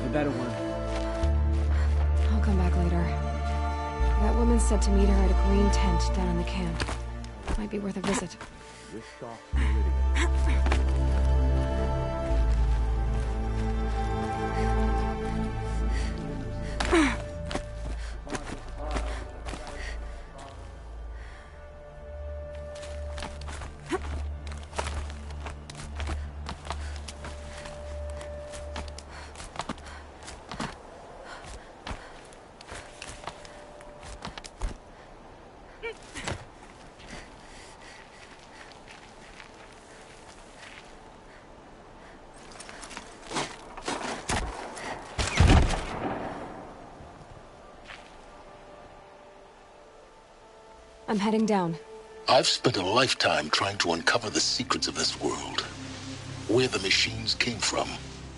the better one. I'll come back later. That woman said to meet her at a green tent down in the camp. Might be worth a visit. This soft Meridian. I'm heading down. I've spent a lifetime trying to uncover the secrets of this world. Where the machines came from.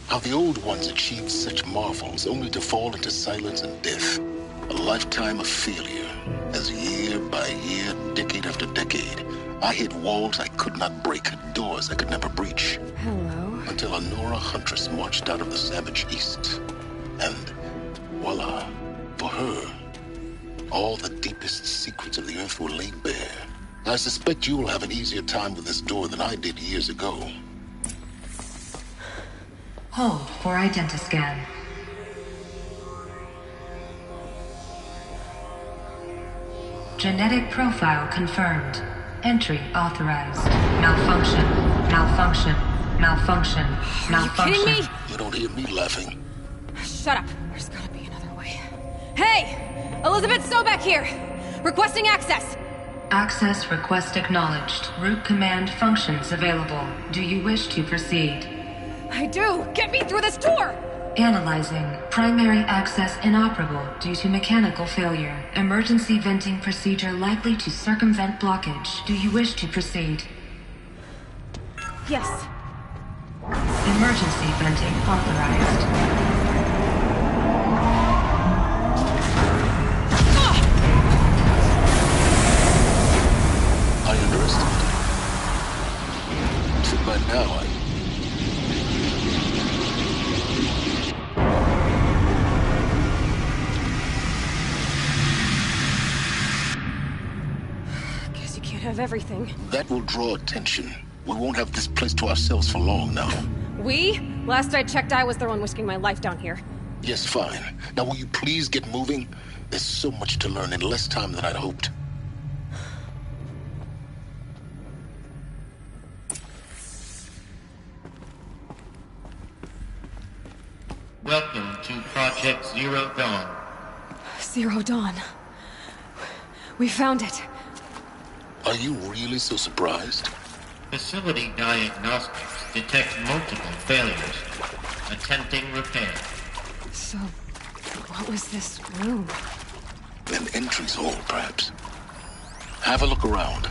How the old ones achieved such marvels only to fall into silence and death. A lifetime of failure. As year by year, decade after decade, I hit walls I could not break, doors I could never breach. Hello. Until a Nora huntress marched out of the savage east. And voila, for her, all the deepest secrets of the earth were laid bare. I suspect you will have an easier time with this door than I did years ago. Hold for identiscan. Genetic profile confirmed. Entry authorized. Malfunction. Malfunction. Malfunction. Malfunction. Are you kidding me? You don't hear me laughing. Shut up. There's gotta be another way. Hey! Elizabeth Sobek here! Requesting access! Access request acknowledged. Root command functions available. Do you wish to proceed? I do! Get me through this door! Analyzing. Primary access inoperable due to mechanical failure. Emergency venting procedure likely to circumvent blockage. Do you wish to proceed? Yes. Emergency venting authorized. I underestimated. So by now, Guess you can't have everything. that will draw attention. We won't have this place to ourselves for long now. We? Last I checked, I was the one risking my life down here. Yes, fine. Now will you please get moving? There's so much to learn in less time than I'd hoped. Welcome to Project Zero Dawn. Zero Dawn. We found it. Are you really so surprised? Facility diagnostics detect multiple failures. Attempting repair. So, what was this room? An entry's hall, perhaps. Have a look around.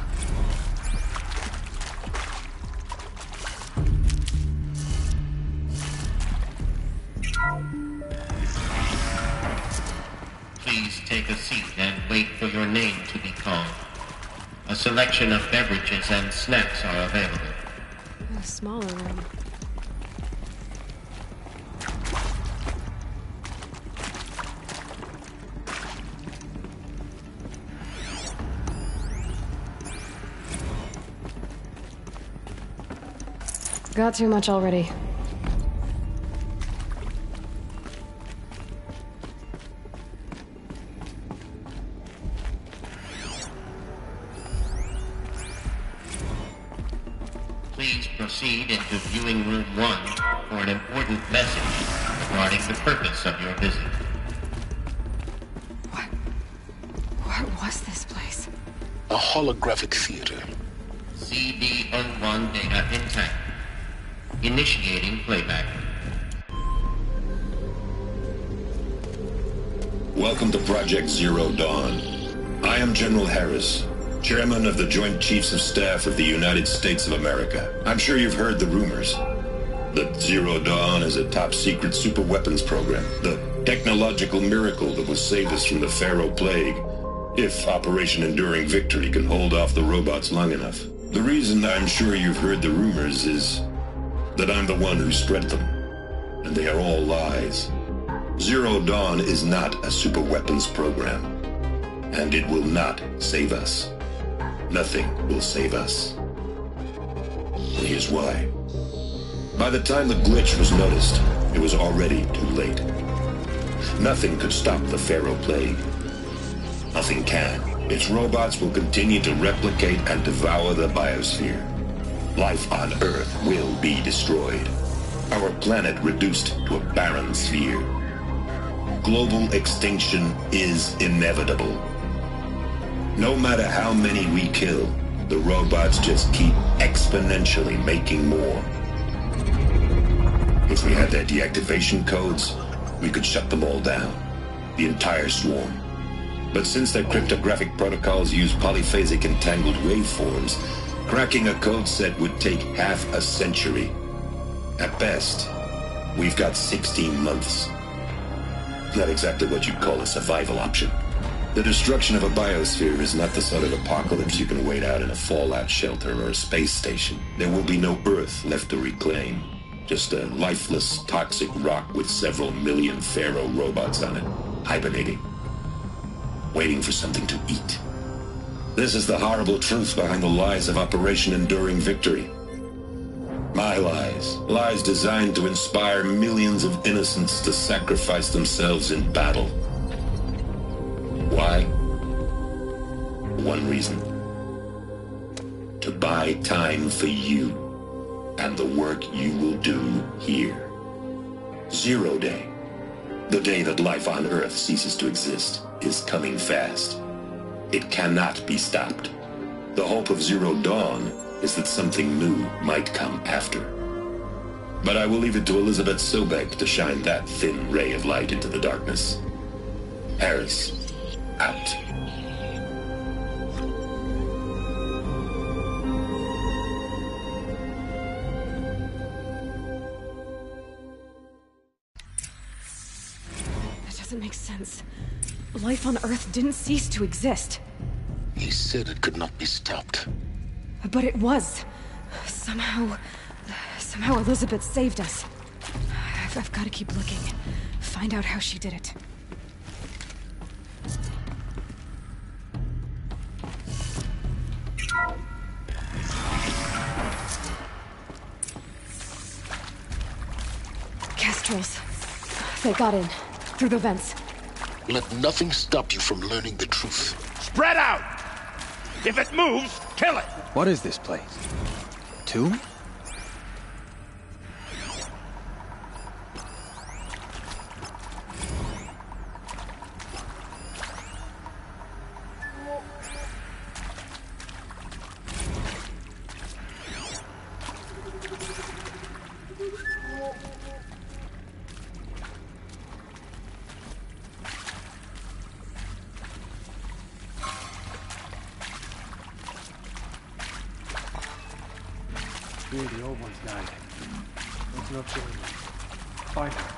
Please take a seat and wait for your name to be called. A selection of beverages and snacks are available. A smaller room. Got too much already. Please proceed into viewing room 1 for an important message regarding the purpose of your visit. What was this place? A holographic theater. CD01 data intact. Initiating playback. Welcome to Project Zero Dawn. I am General Harris, Chairman of the Joint Chiefs of Staff of the United States of America. I'm sure you've heard the rumors that Zero Dawn is a top-secret superweapons program, the technological miracle that will save us from the Pharaoh Plague, if Operation Enduring Victory can hold off the robots long enough. The reason I'm sure you've heard the rumors is that I'm the one who spread them, and they are all lies. Zero Dawn is not a superweapons program, and it will not save us. Nothing will save us. And here's why. By the time the glitch was noticed, it was already too late. Nothing could stop the Pharaoh Plague. Nothing can. Its robots will continue to replicate and devour the biosphere. Life on Earth will be destroyed. Our planet reduced to a barren sphere. Global extinction is inevitable. No matter how many we kill, the robots just keep exponentially making more. If we had their deactivation codes, we could shut them all down. The entire swarm. But since their cryptographic protocols use polyphasic entangled waveforms, cracking a code set would take half a century. At best, we've got 16 months. Not exactly what you'd call a survival option. The destruction of a biosphere is not the sort of apocalypse you can wait out in a fallout shelter or a space station. There will be no Earth left to reclaim. Just a lifeless, toxic rock with several million Pharaoh robots on it, hibernating, waiting for something to eat. This is the horrible truth behind the lies of Operation Enduring Victory. My lies. Lies designed to inspire millions of innocents to sacrifice themselves in battle. Why? One reason. To buy time for you and the work you will do here. Zero Day. The day that life on Earth ceases to exist is coming fast. It cannot be stopped. The hope of Zero Dawn is that something new might come after. But I will leave it to Elizabeth Sobek to shine that thin ray of light into the darkness. Harris, out. That doesn't make sense. Life on Earth didn't cease to exist. He said it could not be stopped. But it was. Somehow Elizabeth saved us. I've got to keep looking. Find out how she did it. Kestrels. They got in. Through the vents. Let nothing stop you from learning the truth. Spread out! If it moves, kill it! What is this place? Tomb? Here, the old one's died. There's no killing them. Find her.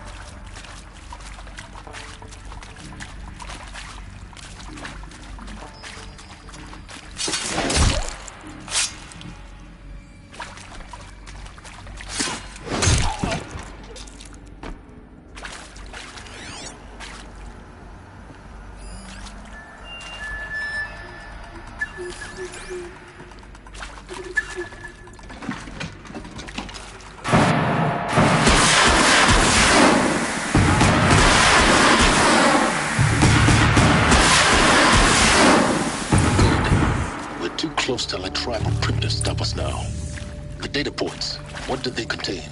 Close to like tribal crypt to stop us now. The data points, what did they contain?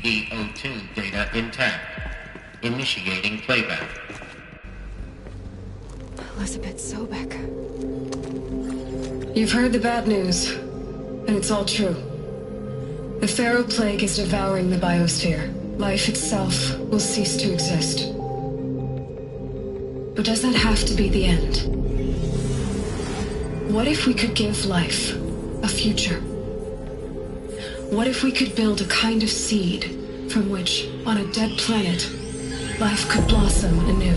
PDO2 data intact. Initiating playback. Elizabeth Sobek. You've heard the bad news, and it's all true. The Pharaoh Plague is devouring the biosphere. Life itself will cease to exist. But does that have to be the end? What if we could give life a future? What if we could build a kind of seed from which, on a dead planet, life could blossom anew?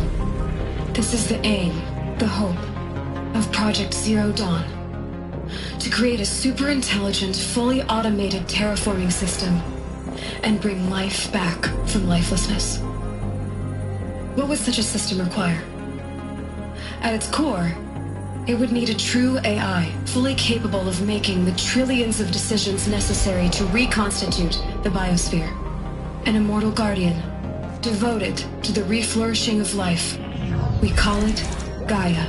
This is the aim, the hope, of Project Zero Dawn. To create a super-intelligent, fully automated terraforming system and bring life back from lifelessness. What would such a system require? At its core, it would need a true AI, fully capable of making the trillions of decisions necessary to reconstitute the biosphere. An immortal guardian, devoted to the reflourishing of life. We call it Gaia.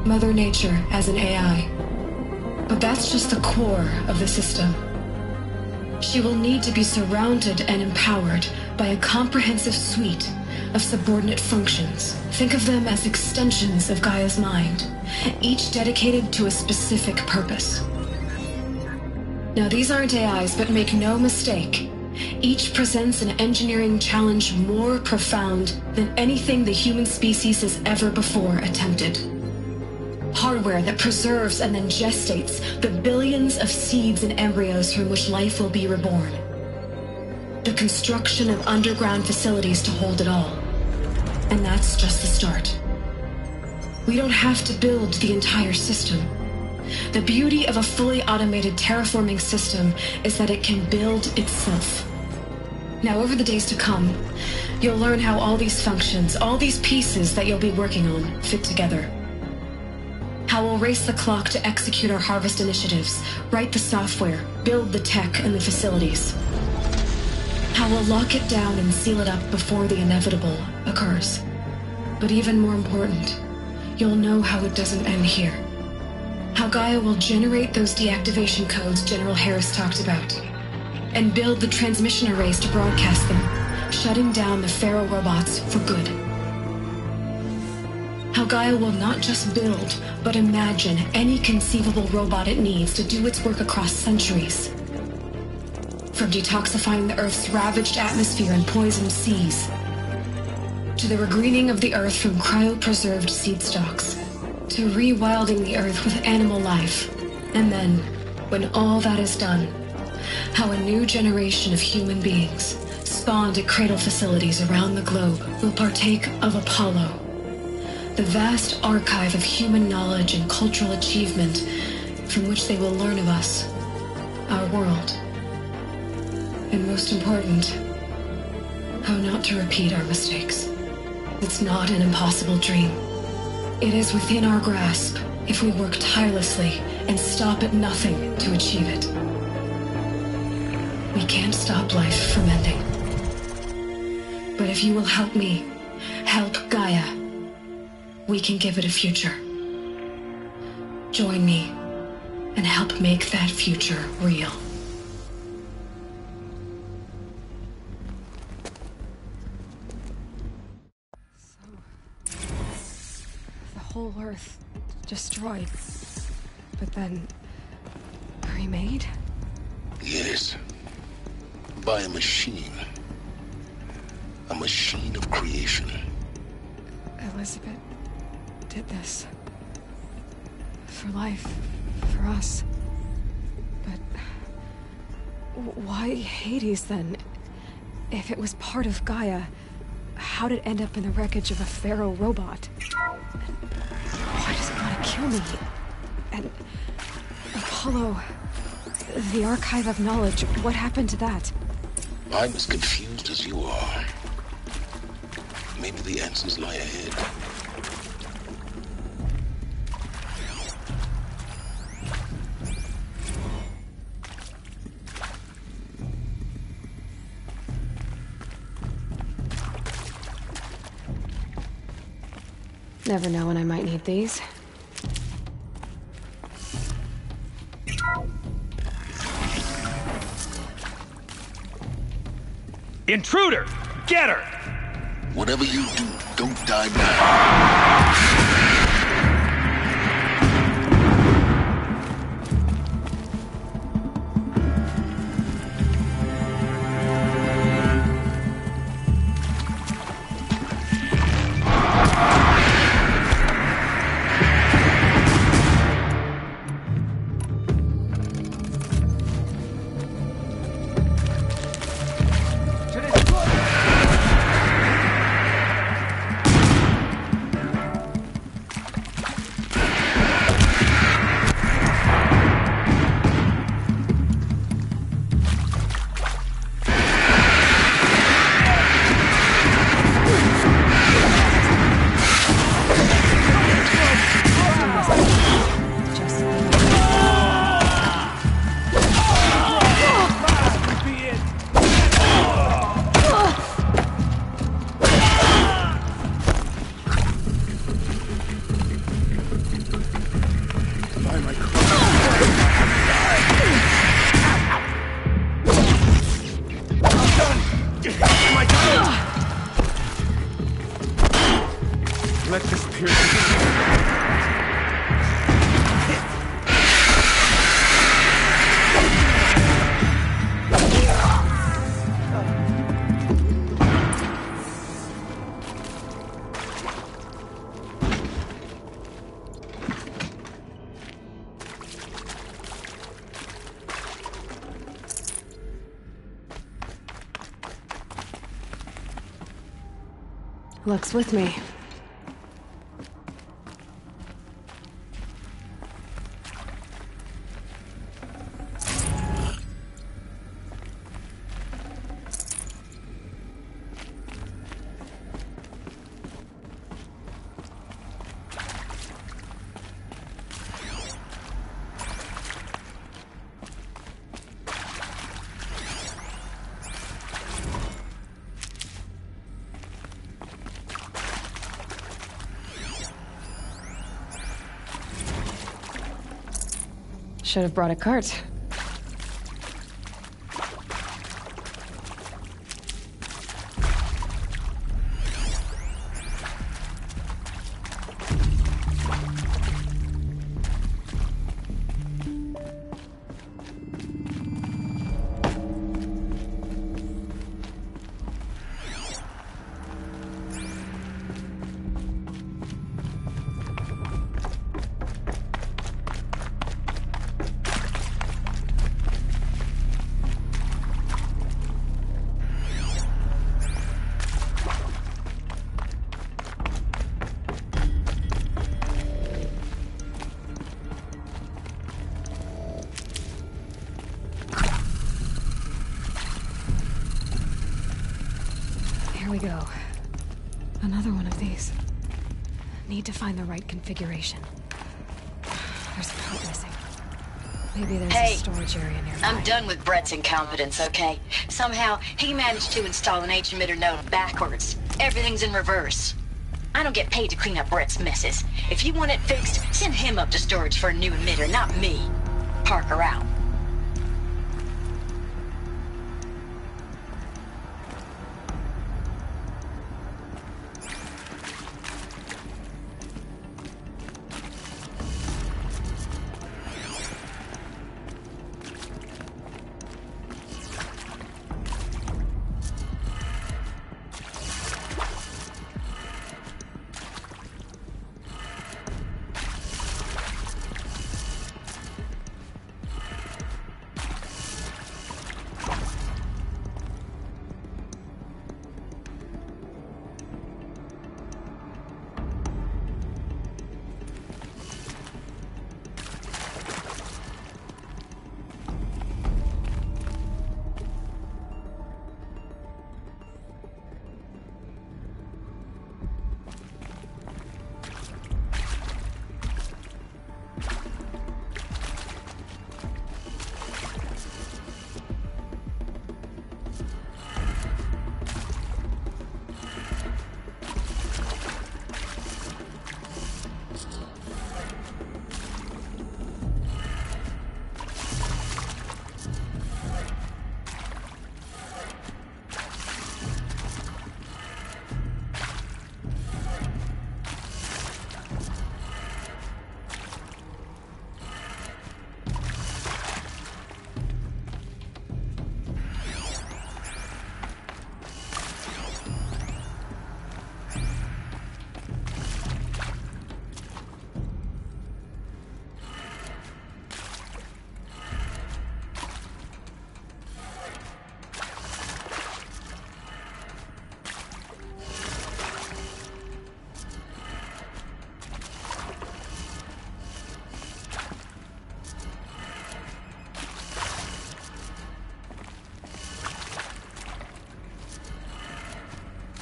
Mother Nature as an AI. But that's just the core of the system. She will need to be surrounded and empowered by a comprehensive suite of subordinate functions. Think of them as extensions of Gaia's mind, each dedicated to a specific purpose. Now, these aren't AIs, but make no mistake, each presents an engineering challenge more profound than anything the human species has ever before attempted. Hardware that preserves and then gestates the billions of seeds and embryos from which life will be reborn. The construction of underground facilities to hold it all. And that's just the start. We don't have to build the entire system. The beauty of a fully automated terraforming system is that it can build itself. Now, over the days to come, you'll learn how all these functions, all these pieces that you'll be working on, fit together. How we'll race the clock to execute our harvest initiatives, write the software, build the tech and the facilities. How we'll lock it down and seal it up before the inevitable occurs. But even more important, you'll know how it doesn't end here. How Gaia will generate those deactivation codes General Harris talked about, and build the transmission arrays to broadcast them, shutting down the Pharaoh robots for good. How Gaia will not just build, but imagine any conceivable robot it needs to do its work across centuries. From detoxifying the Earth's ravaged atmosphere and poisoned seas, to the regreening of the Earth from cryopreserved seed stalks, to rewilding the Earth with animal life. And then, when all that is done, how a new generation of human beings, spawned at cradle facilities around the globe, will partake of Apollo, the vast archive of human knowledge and cultural achievement from which they will learn of us, our world. And most important, how not to repeat our mistakes. It's not an impossible dream. It is within our grasp if we work tirelessly and stop at nothing to achieve it. We can't stop life from ending. But if you will help me, help Gaia, we can give it a future. Join me and help make that future real. The whole Earth destroyed, but then remade? Yes. By a machine. A machine of creation. Elizabeth did this. For life. For us. But why Hades then? If it was part of Gaia, how did it end up in the wreckage of a Pharaoh robot? Why does it want to kill me? And Apollo, the archive of knowledge, what happened to that? I'm as confused as you are. Maybe the answers lie ahead. Never know when I might need these. Intruder! Get her! Whatever you do, don't die now. Let this pierce. Luck's with me. Should have brought a cart. Here we go. Another one of these. Need to find the right configuration. There's a part missing. Maybe there's a storage area nearby. I'm done with Brett's incompetence, okay? Somehow, he managed to install an H-emitter node backwards. Everything's in reverse. I don't get paid to clean up Brett's messes. If you want it fixed, send him up to storage for a new emitter, not me. Parker out.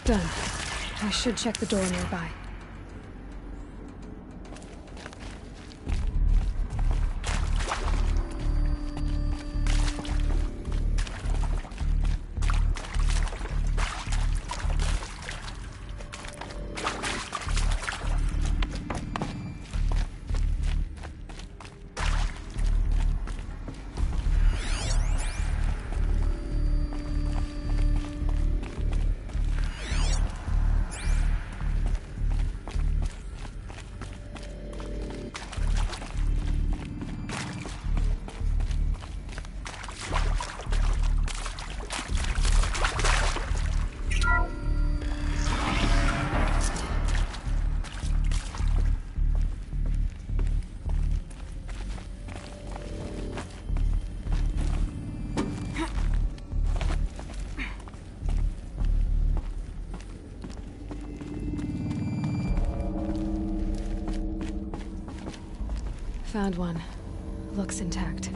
Done. I should check the door nearby. Found one. Looks intact.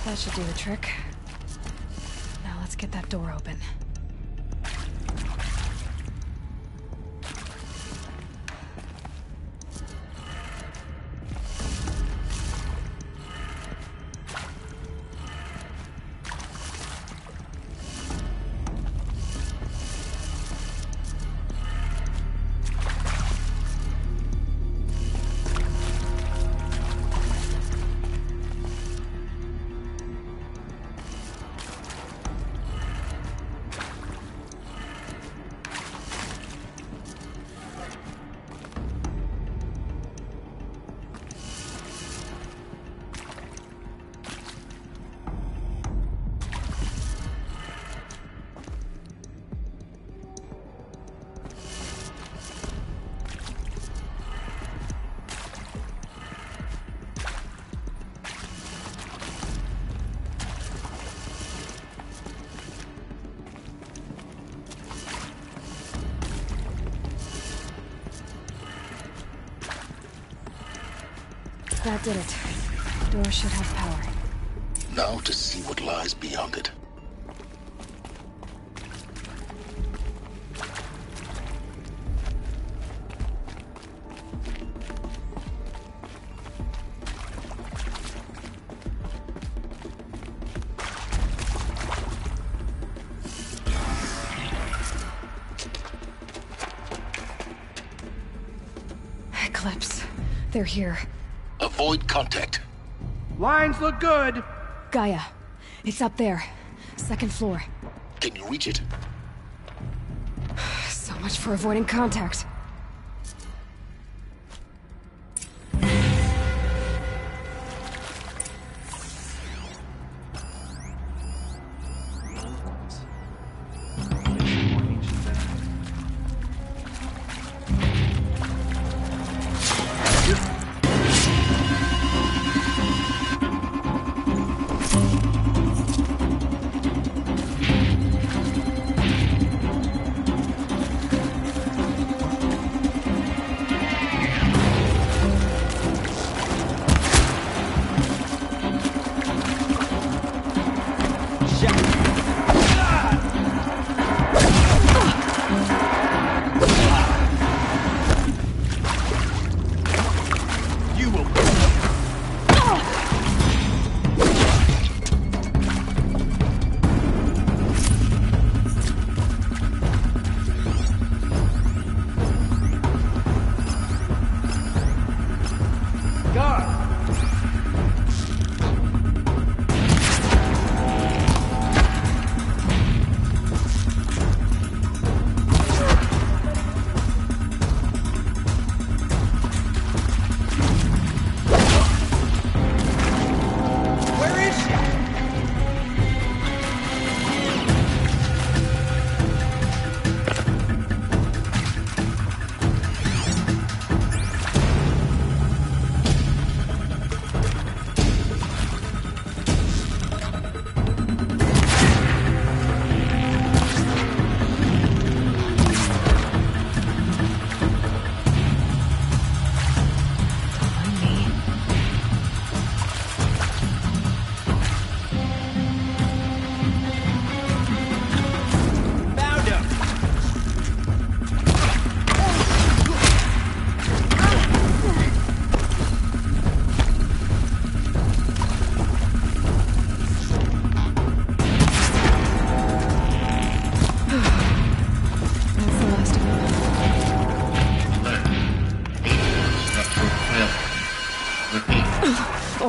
That should do the trick. Let's get that door open. That did it. Door should have power. Now to see what lies beyond it. Eclipse. They're here. Avoid contact. Lines look good. Gaia. It's up there. Second floor. Can you reach it? So much for avoiding contact.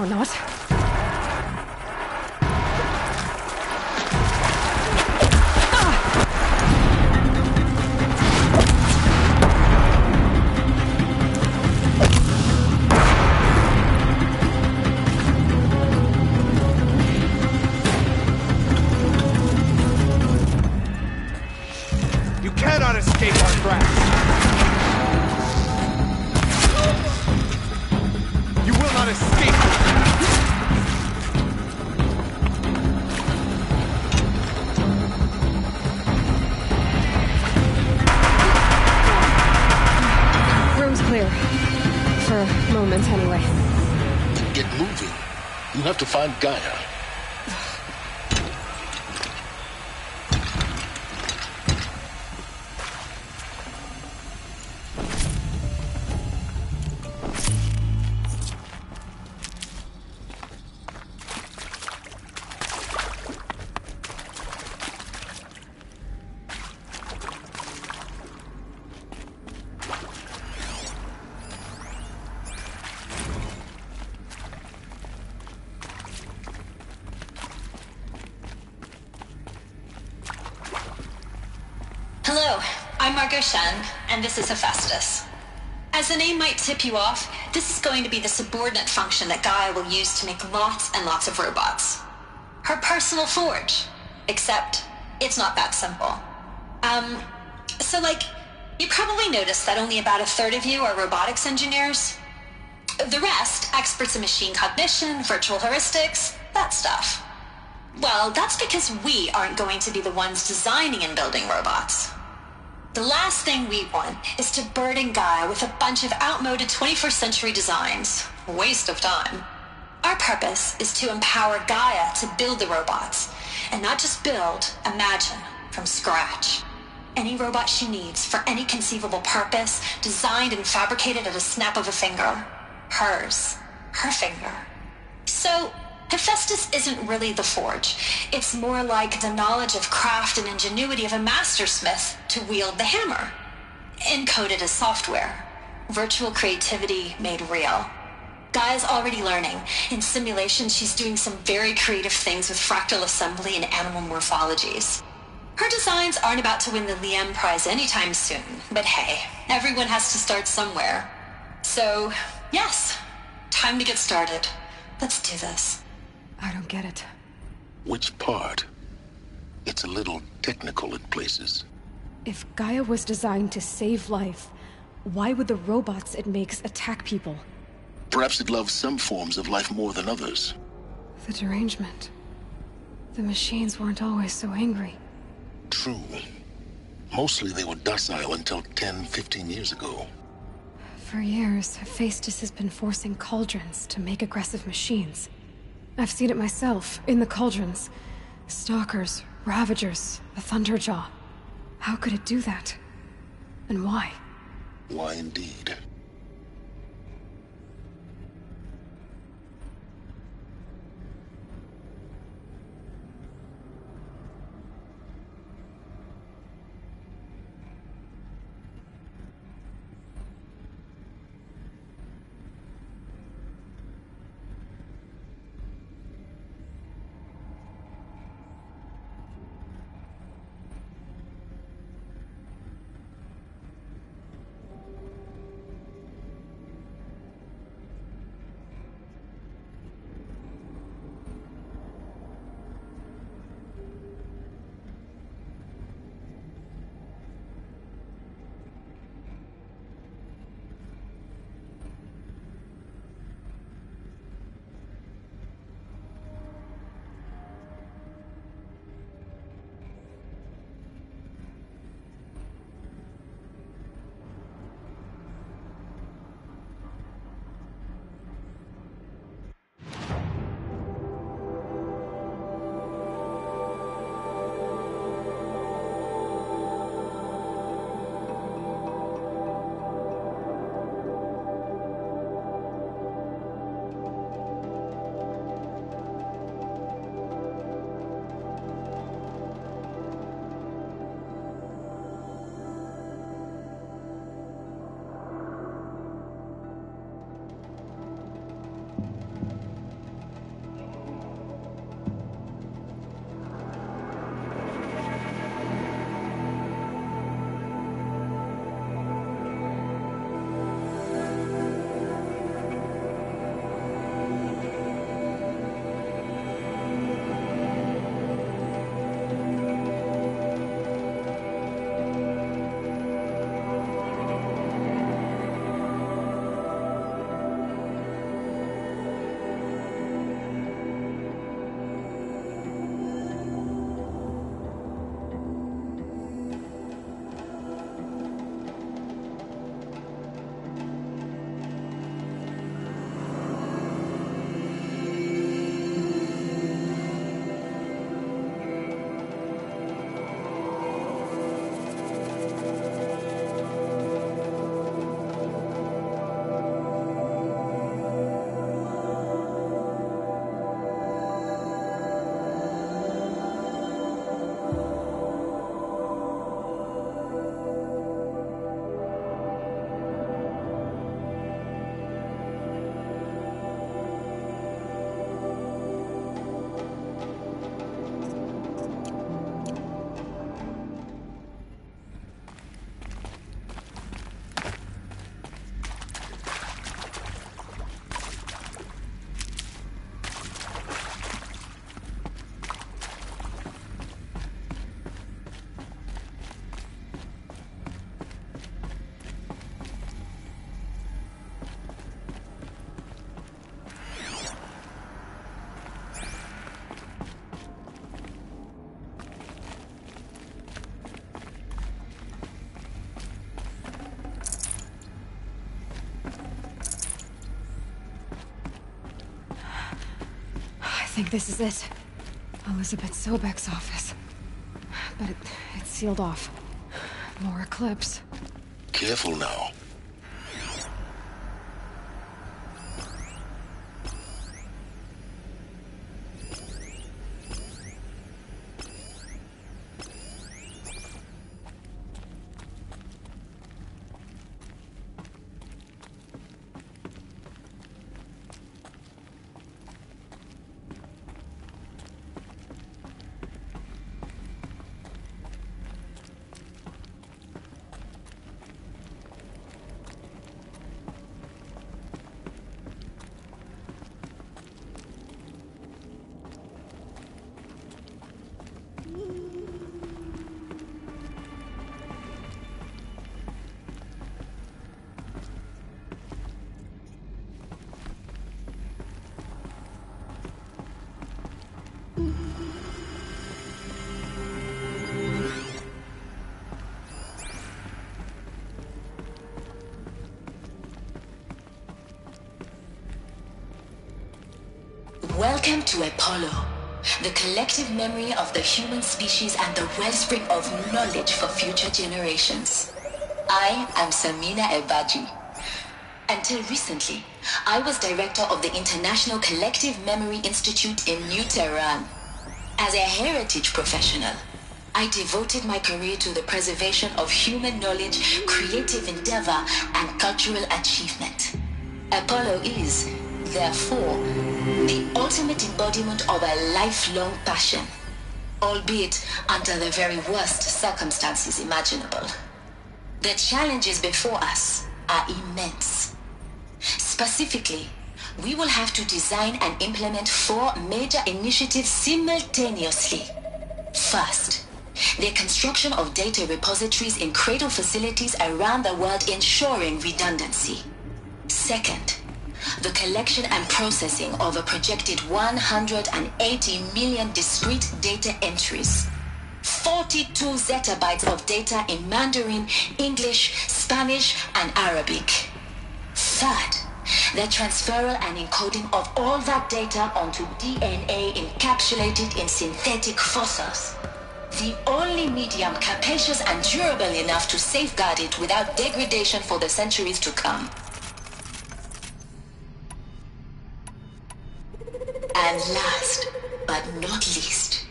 Or not. You cannot escape our grasp. You will not escape. Room's clear. For a moment, anyway. Get moving. You have to find Gaia. Hello, I'm Margot Shen, and this is Hephaestus. As the name might tip you off, this is going to be the subordinate function that Gaia will use to make lots and lots of robots. Her personal forge. Except, it's not that simple. You probably noticed that only about a third of you are robotics engineers. The rest, experts in machine cognition, virtual heuristics, that stuff. Well, that's because we aren't going to be the ones designing and building robots. The last thing we want is to burden Gaia with a bunch of outmoded 21st century designs. Waste of time. Our purpose is to empower Gaia to build the robots, and not just build, imagine, from scratch. Any robot she needs for any conceivable purpose, designed and fabricated at a snap of a finger. Hers. Her finger. So, Hephaestus isn't really the forge. It's more like the knowledge of craft and ingenuity of a mastersmith to wield the hammer. Encoded as software. Virtual creativity made real. Gaia's already learning. In simulations, she's doing some very creative things with fractal assembly and animal morphologies. Her designs aren't about to win the Liam Prize anytime soon, but hey, everyone has to start somewhere. So, yes, time to get started. Let's do this. I don't get it. Which part? It's a little technical in places. If Gaia was designed to save life, why would the robots it makes attack people? Perhaps it loves some forms of life more than others. The derangement. The machines weren't always so angry. True. Mostly they were docile until 10, 15 years ago. For years, Hephaestus has been forcing cauldrons to make aggressive machines. I've seen it myself, in the cauldrons. Stalkers, Ravagers, the Thunderjaw. How could it do that? And why? Why indeed? think this is it. Elizabeth Sobek's office. But it's sealed off. More Eclipse. Careful now. Welcome to Apollo, the collective memory of the human species and the wellspring of knowledge for future generations. I am Samina Ebaji. Until recently, I was director of the International Collective Memory Institute in New Tehran. As a heritage professional, I devoted my career to the preservation of human knowledge, creative endeavor, and cultural achievement. Apollo is, therefore, the ultimate embodiment of a lifelong passion, albeit under the very worst circumstances imaginable. The challenges before us are immense. Specifically, we will have to design and implement 4 major initiatives simultaneously. First, the construction of data repositories in cradle facilities around the world, ensuring redundancy. Second, the collection and processing of a projected 180 million discrete data entries. 42 zettabytes of data in Mandarin, English, Spanish, and Arabic. Third, the transferal and encoding of all that data onto DNA encapsulated in synthetic fossils. The only medium capacious and durable enough to safeguard it without degradation for the centuries to come. And last, but not least,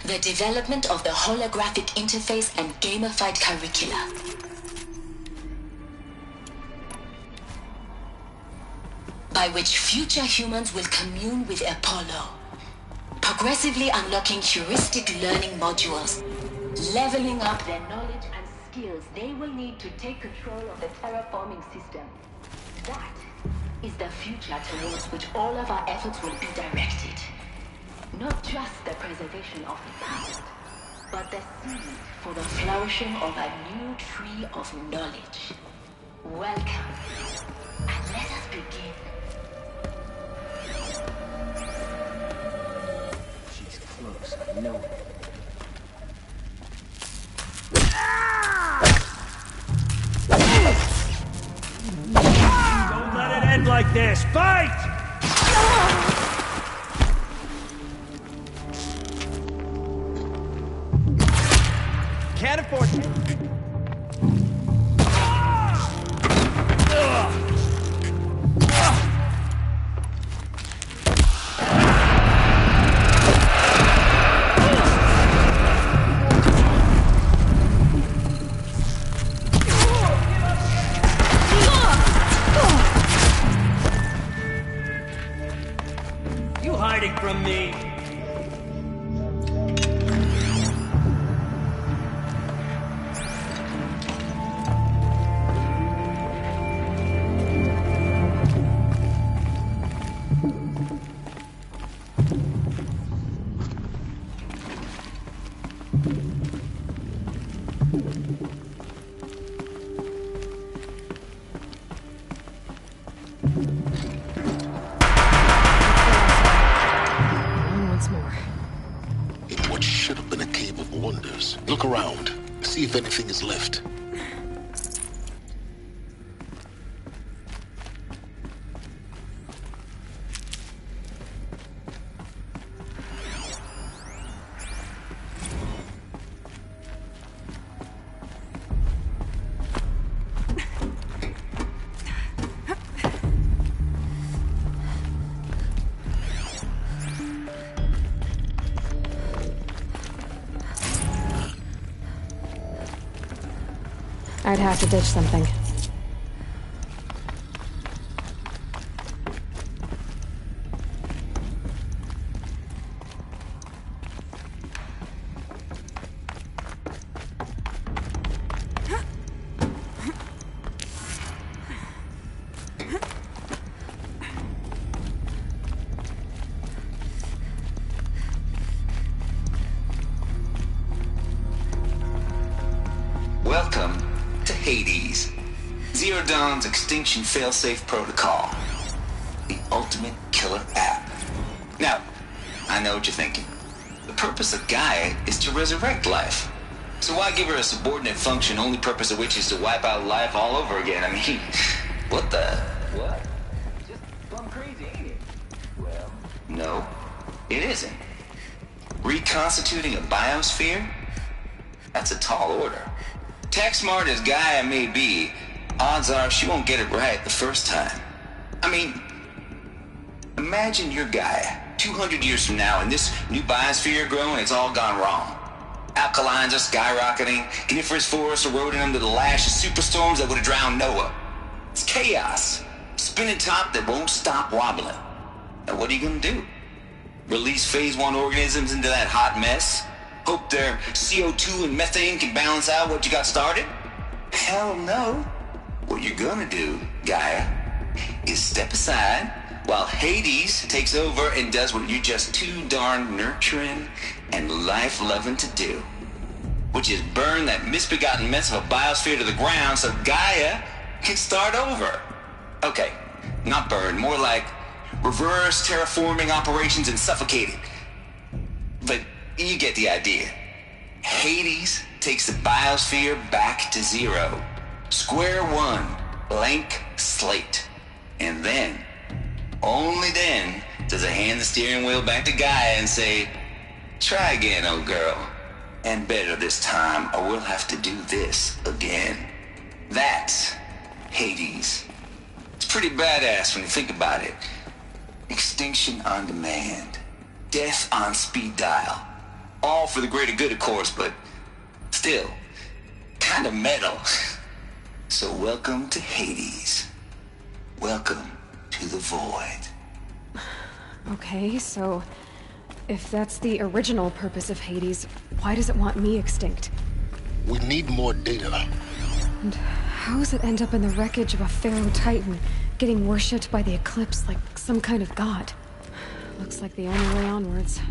the development of the holographic interface and gamified curricula. By which future humans will commune with Apollo, progressively unlocking heuristic learning modules, leveling up their knowledge and skills they will need to take control of the terraforming system. That is the future towards which all of our efforts will be directed. Not just the preservation of the past, but the seed for the flourishing of a new tree of knowledge. Welcome, and let us begin. She's close, I know it. Don't let it end like this! Fight! Can't afford it. You hiding from me? Look around. See if anything is left. I'd have to ditch something. Welcome to Hades, Zero Dawn's extinction failsafe protocol, the ultimate killer app. Now, I know what you're thinking. The purpose of Gaia is to resurrect life. So why give her a subordinate function, only purpose of which is to wipe out life all over again? I mean, what the? What? Just plumb crazy, ain't it? Well, no, it isn't. Reconstituting a biosphere? That's a tall order. Tech smart as Gaia may be, odds are she won't get it right the first time. I mean, imagine you're Gaia, 200 years from now, and this new biosphere growing, it's all gone wrong. Alkalines are skyrocketing, coniferous forests eroding under the lash of superstorms that would have drowned Noah. It's chaos, spinning top that won't stop wobbling. Now what are you gonna do? Release phase 1 organisms into that hot mess? Hope their CO2 and methane can balance out what you got started? Hell no. What you're gonna do, Gaia, is step aside while Hades takes over and does what you're just too darn nurturing and life-loving to do, which is burn that misbegotten mess of a biosphere to the ground so Gaia can start over. Okay, not burn, more like reverse terraforming operations and suffocating. But you get the idea. Hades takes the biosphere back to zero. Square one, blank slate. And then, only then, does it hand the steering wheel back to Gaia and say, try again, old girl. And better this time, or we'll have to do this again. That's Hades. It's pretty badass when you think about it. Extinction on demand. Death on speed dial. All for the greater good, of course, but still, kind of metal. So welcome to Hades. Welcome to the void. Okay, so if that's the original purpose of Hades, why does it want me extinct? We need more data. And how does it end up in the wreckage of a Pharaoh Titan, getting worshipped by the Eclipse like some kind of god? Looks like the only way onwards.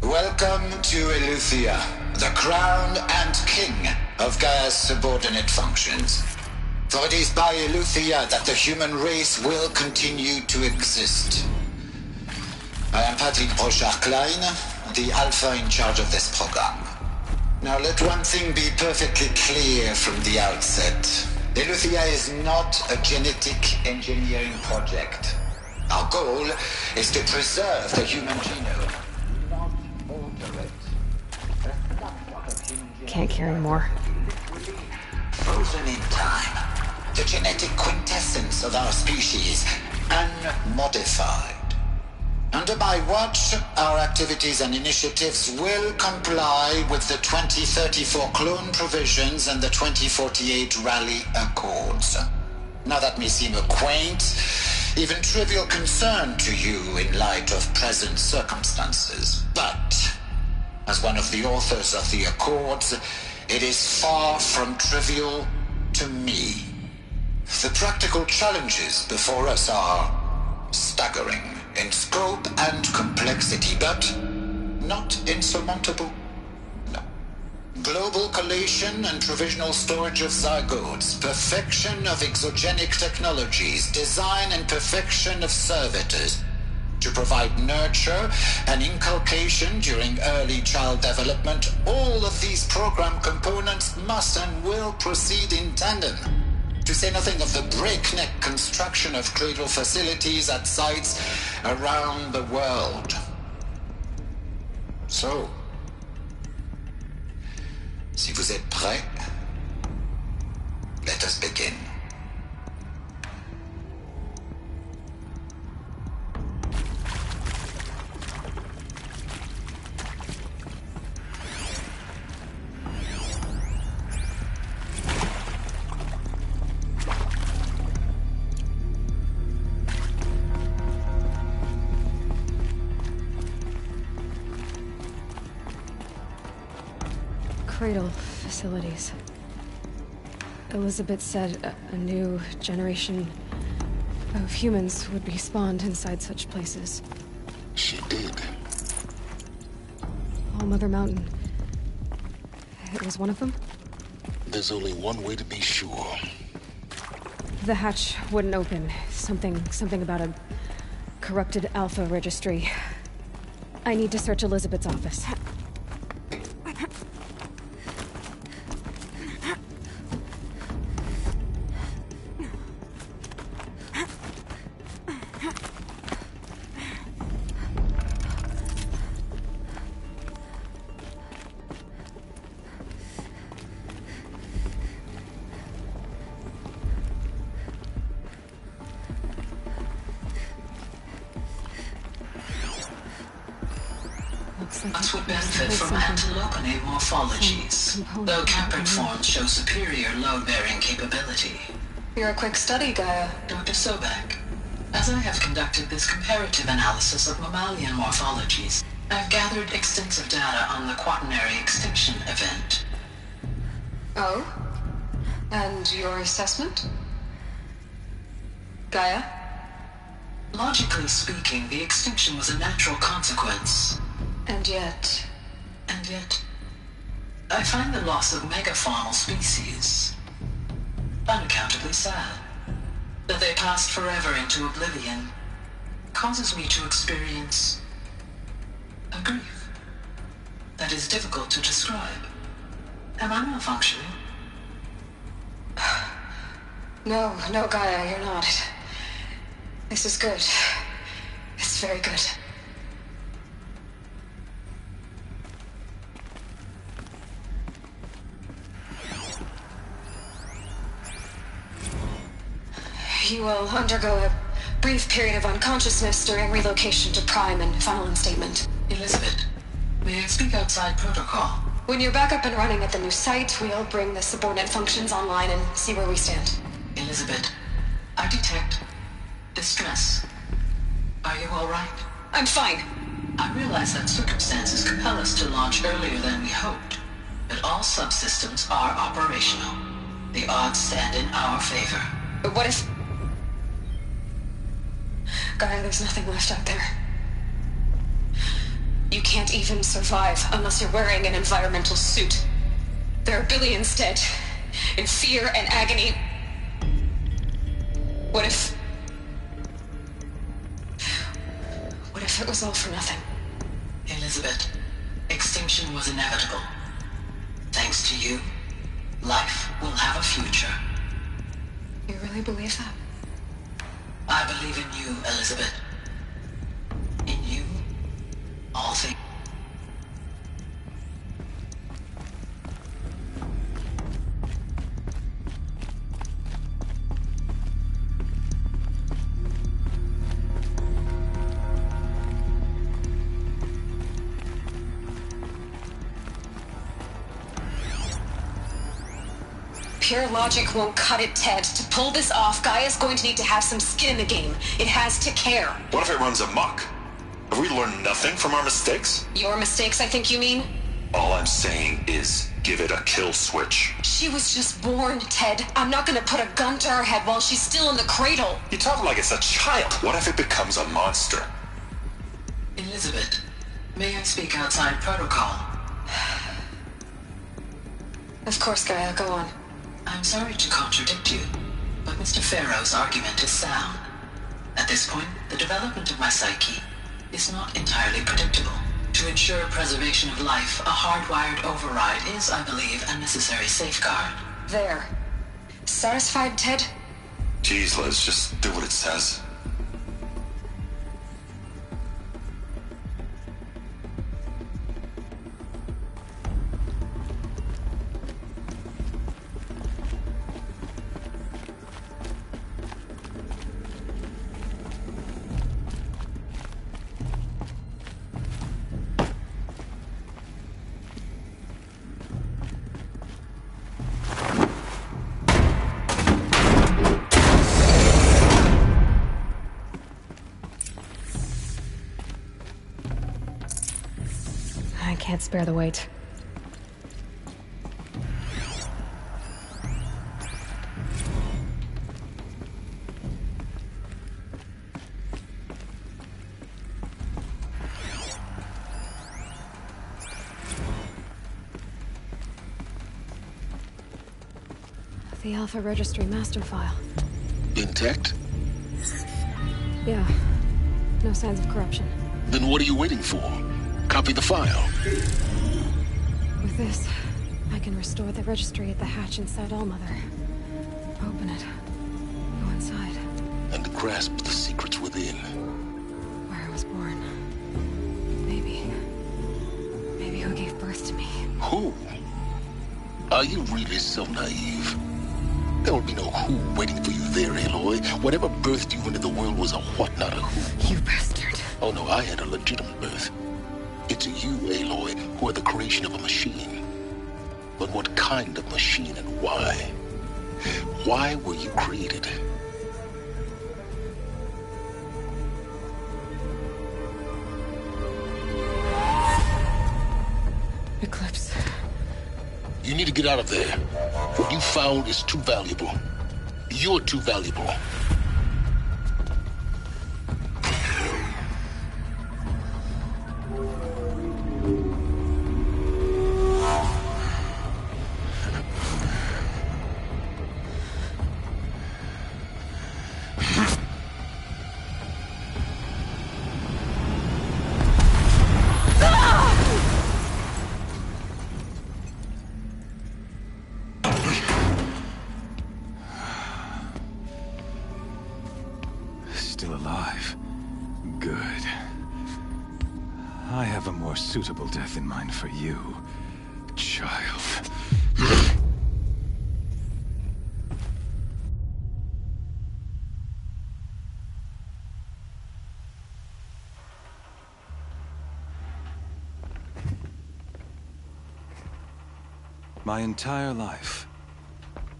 Welcome to Eleuthia, the crown and king of Gaia's subordinate functions. For it is by Eleuthia that the human race will continue to exist. I am Patrick Brochard-Klein, the alpha in charge of this program. Now let one thing be perfectly clear from the outset. Eleuthia is not a genetic engineering project. Our goal is to preserve the human genome. Can't carry more. Frozen in time. The genetic quintessence of our species, unmodified. Under my watch, our activities and initiatives will comply with the 2034 clone provisions and the 2048 Rally Accords. Now that may seem a quaint, even trivial concern to you in light of present circumstances, but as one of the authors of the Accords, it is far from trivial to me. The practical challenges before us are staggering in scope and complexity, but not insurmountable. No. Global collation and provisional storage of zygotes, perfection of exogenic technologies, design and perfection of servitors, to provide nurture and inculcation during early child development. All of these program components must and will proceed in tandem, to say nothing of the breakneck construction of cradle facilities at sites around the world. So, si vous êtes prêts, let us begin. Cradle facilities. Elizabeth said a new generation of humans would be spawned inside such places. She did. All Mother Mountain. It was one of them? There's only one way to be sure. The hatch wouldn't open. Something about a corrupted Alpha registry. I need to search Elizabeth's office. Us would benefit from antilopenate morphologies, though caprid forms show superior load-bearing capability. You're a quick study, Gaia. Dr. Sobek, as I have conducted this comparative analysis of mammalian morphologies, I've gathered extensive data on the quaternary extinction event. Oh? And your assessment? Gaia? Logically speaking, the extinction was a natural consequence. And yet, I find the loss of megafaunal species unaccountably sad. That they passed forever into oblivion causes me to experience a grief that is difficult to describe. Am I malfunctioning? No, Gaia, you're not. This is good. It's very good. You will undergo a brief period of unconsciousness during relocation to Prime and final instatement. Elizabeth, may I speak outside protocol? When you're back up and running at the new site, we'll bring the subordinate functions online and see where we stand. Elizabeth, I detect distress. Are you all right? I'm fine. I realize that circumstances compel us to launch earlier than we hoped, but all subsystems are operational. The odds stand in our favor. But what if... Gaia, there's nothing left out there. You can't even survive unless you're wearing an environmental suit. There are billions dead, in fear and agony. What if it was all for nothing? Elizabeth, extinction was inevitable. Thanks to you, life will have a future. You really believe that? I believe in you, Elizabeth. In you, all things. Pure logic won't cut it, Ted. To pull this off, Gaia's going to need to have some skin in the game. It has to care. What if it runs amok? Have we learned nothing from our mistakes? Your mistakes, I think you mean? All I'm saying is, give it a kill switch. She was just born, Ted. I'm not gonna put a gun to her head while she's still in the cradle. You talk like it's a child. What if it becomes a monster? Elizabeth, may I speak outside protocol? Of course, Gaia, go on. I'm sorry to contradict you, but Mr. Farrow's argument is sound. At this point, the development of my psyche is not entirely predictable. To ensure preservation of life, a hardwired override is, I believe, a necessary safeguard. There. Satisfied, Ted? Jeez, Liz, just do what it says. I can't spare the weight. The Alpha Registry master file. Intact? Yeah. No signs of corruption. Then what are you waiting for? Copy the file. With this, I can restore the registry at the hatch inside Allmother. Open it. Go inside. And grasp the secrets within. Where I was born. Maybe who gave birth to me. Who? Are you really so naive? There will be no who waiting for you there, Aloy. Whatever birthed you into the world was a what, not a who. You bastard. Oh no, I had a legitimate birth. It's you, Aloy, who are the creation of a machine. But what kind of machine and why? Why were you created? Eclipse. You need to get out of there. What you found is too valuable. You're too valuable. Still alive. Good. I have a more suitable death in mind for you, child. My entire life,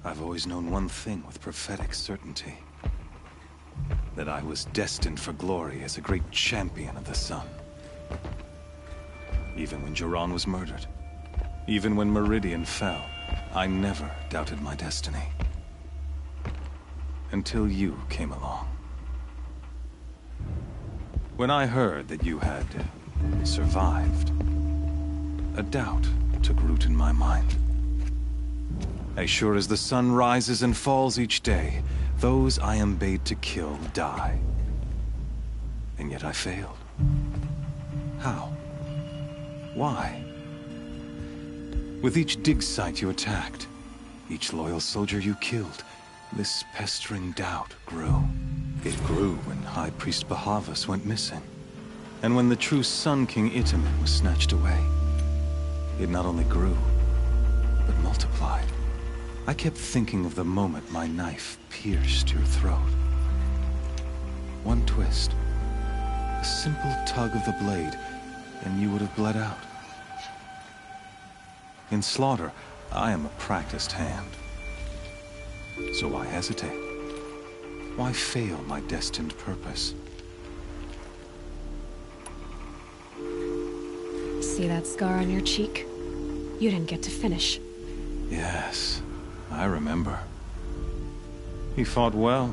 I've always known one thing with prophetic certainty. That I was destined for glory as a great champion of the sun. Even when Jiran was murdered, even when Meridian fell, I never doubted my destiny. Until you came along. When I heard that you had survived, a doubt took root in my mind. As sure as the sun rises and falls each day, those I am bade to kill die. And yet I failed. How? Why? With each dig site you attacked, each loyal soldier you killed, this pestering doubt grew. It grew when High Priest Bahavas went missing, and when the true Sun King Itamen was snatched away. It not only grew, but multiplied. I kept thinking of the moment my knife pierced your throat. One twist, a simple tug of the blade, and you would have bled out. In slaughter, I am a practiced hand. So why hesitate? Why fail my destined purpose? See that scar on your cheek? You didn't get to finish. Yes. I remember. He fought well.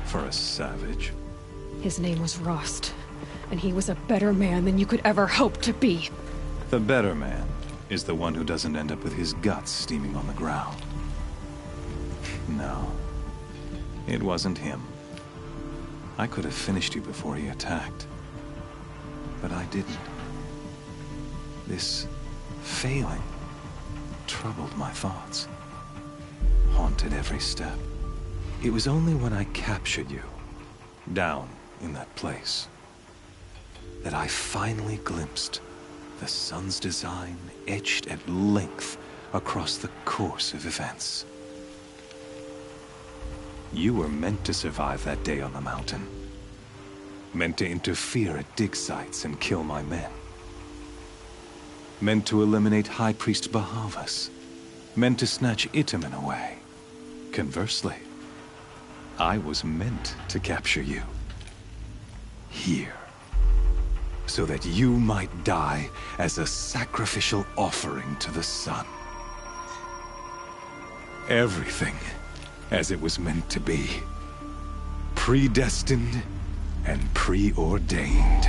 For a savage. His name was Rost, and he was a better man than you could ever hope to be. The better man is the one who doesn't end up with his guts steaming on the ground. No. It wasn't him. I could have finished you before he attacked. But I didn't. This failing troubled my thoughts. Haunted every step. It was only when I captured you, down in that place, that I finally glimpsed the sun's design etched at length across the course of events. You were meant to survive that day on the mountain. Meant to interfere at dig sites and kill my men. Meant to eliminate High Priest Bahavas. Meant to snatch Itamen away. Conversely, I was meant to capture you. Here. So that you might die as a sacrificial offering to the sun. Everything as it was meant to be. Predestined and preordained.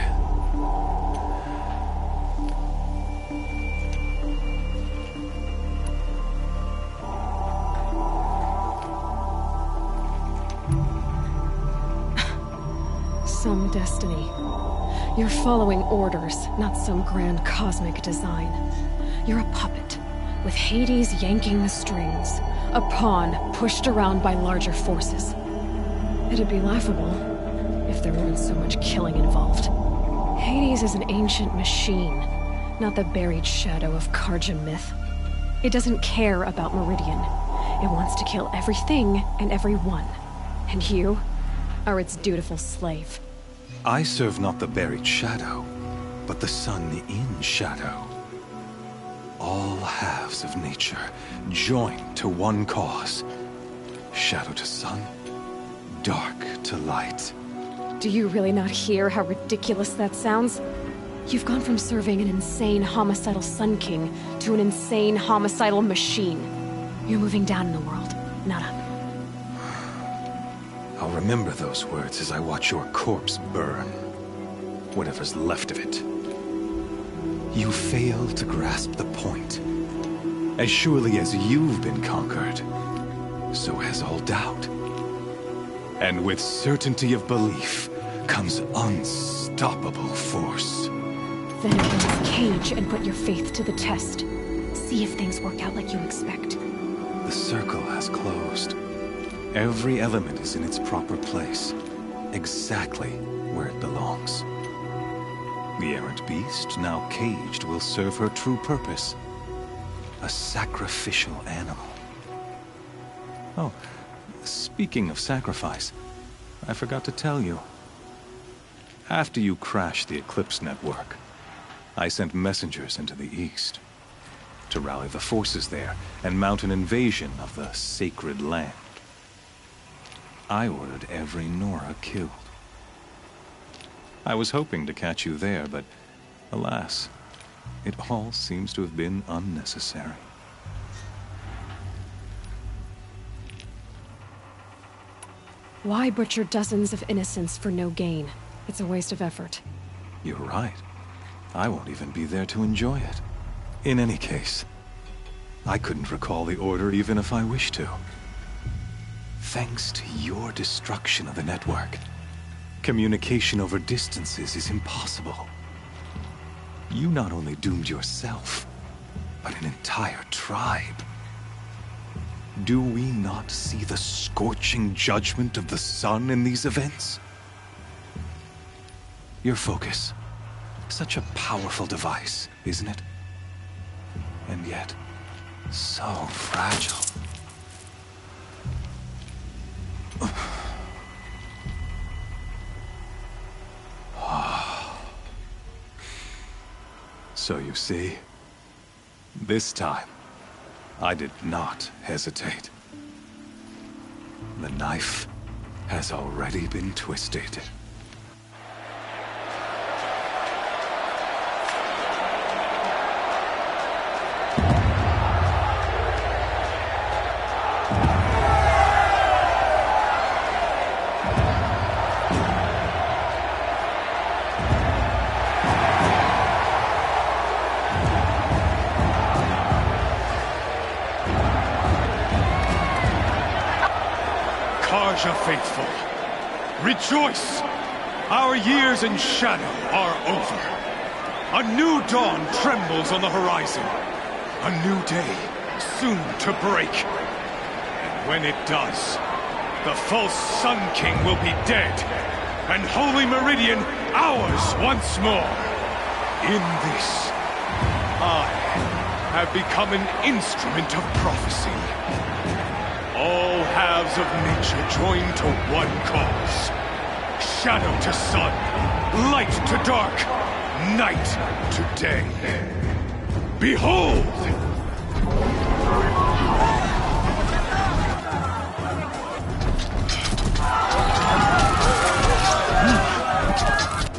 some destiny. You're following orders, not some grand cosmic design. You're a puppet, with Hades yanking the strings. A pawn pushed around by larger forces. It'd be laughable if there weren't so much killing involved. Hades is an ancient machine, not the buried shadow of Karja myth. It doesn't care about Meridian. It wants to kill everything and everyone. And you are its dutiful slave. I serve not the buried shadow, but the sun in shadow. All halves of nature joined to one cause. Shadow to sun, dark to light. Do you really not hear how ridiculous that sounds? You've gone from serving an insane homicidal Sun King to an insane homicidal machine. You're moving down in the world, not up. I'll remember those words as I watch your corpse burn. Whatever's left of it. You fail to grasp the point. As surely as you've been conquered, so has all doubt. And with certainty of belief comes unstoppable force. Then open this cage and put your faith to the test. See if things work out like you expect. The circle has closed. Every element is in its proper place, exactly where it belongs. The errant beast, now caged, will serve her true purpose. A sacrificial animal. Oh, speaking of sacrifice, I forgot to tell you. After you crashed the Eclipse network, I sent messengers into the east to rally the forces there and mount an invasion of the sacred land. I ordered every Nora killed. I was hoping to catch you there, but alas, it all seems to have been unnecessary. Why butcher dozens of innocents for no gain? It's a waste of effort. You're right. I won't even be there to enjoy it. In any case, I couldn't recall the order even if I wished to. Thanks to your destruction of the network, communication over distances is impossible. You not only doomed yourself, but an entire tribe. Do we not see the scorching judgment of the sun in these events? Your focus. Such a powerful device, isn't it? And yet, so fragile. So you see, this time, I did not hesitate. The knife has already been twisted. Karja faithful, rejoice! Our years in shadow are over. A new dawn trembles on the horizon. A new day soon to break. And when it does, the false Sun King will be dead, and Holy Meridian ours once more. In this, I have become an instrument of prophecy. All halves of nature join to one cause. Shadow to sun, light to dark, night to day. Behold!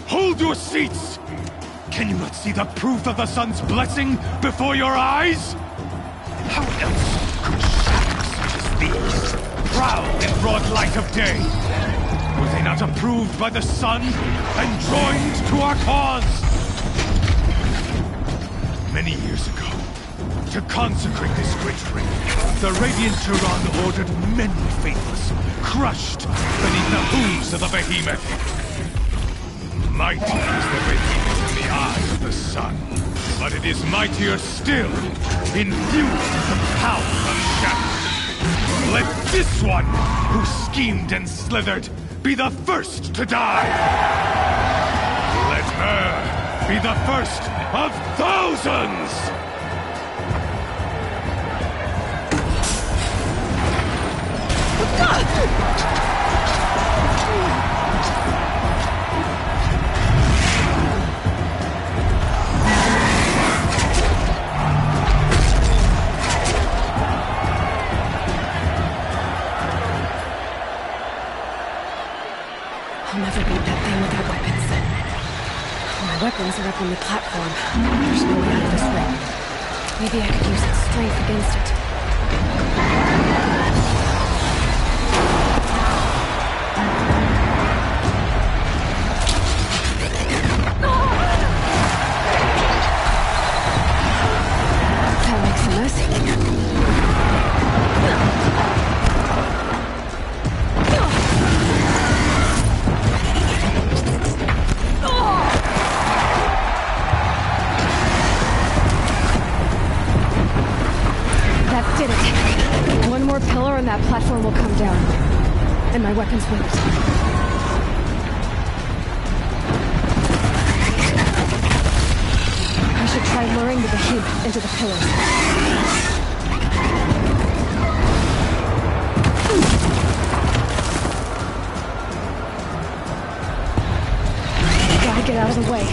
Hold your seats! Can you not see the proof of the sun's blessing before your eyes? How else could shadows such as these prowl in broad light of day? Were they not approved by the sun and joined to our cause? Many years ago, to consecrate this great ring, the Radiant Turan ordered many faithless crushed beneath the hooves of the behemoth. Mighty is the red image in the eyes of the sun, but it is mightier still, infused with the power of shadow. Let this one, who schemed and slithered, be the first to die! Let her be the first of thousands! I'll never beat that thing without weapons. My weapons are up on the platform. There's no way out of this room. Maybe I could use its strength against it. That makes a mess. That did it. One more pillar and that platform will come down. And my weapons won't. I should try luring the behemoth into the pillars. Gotta get out of the way.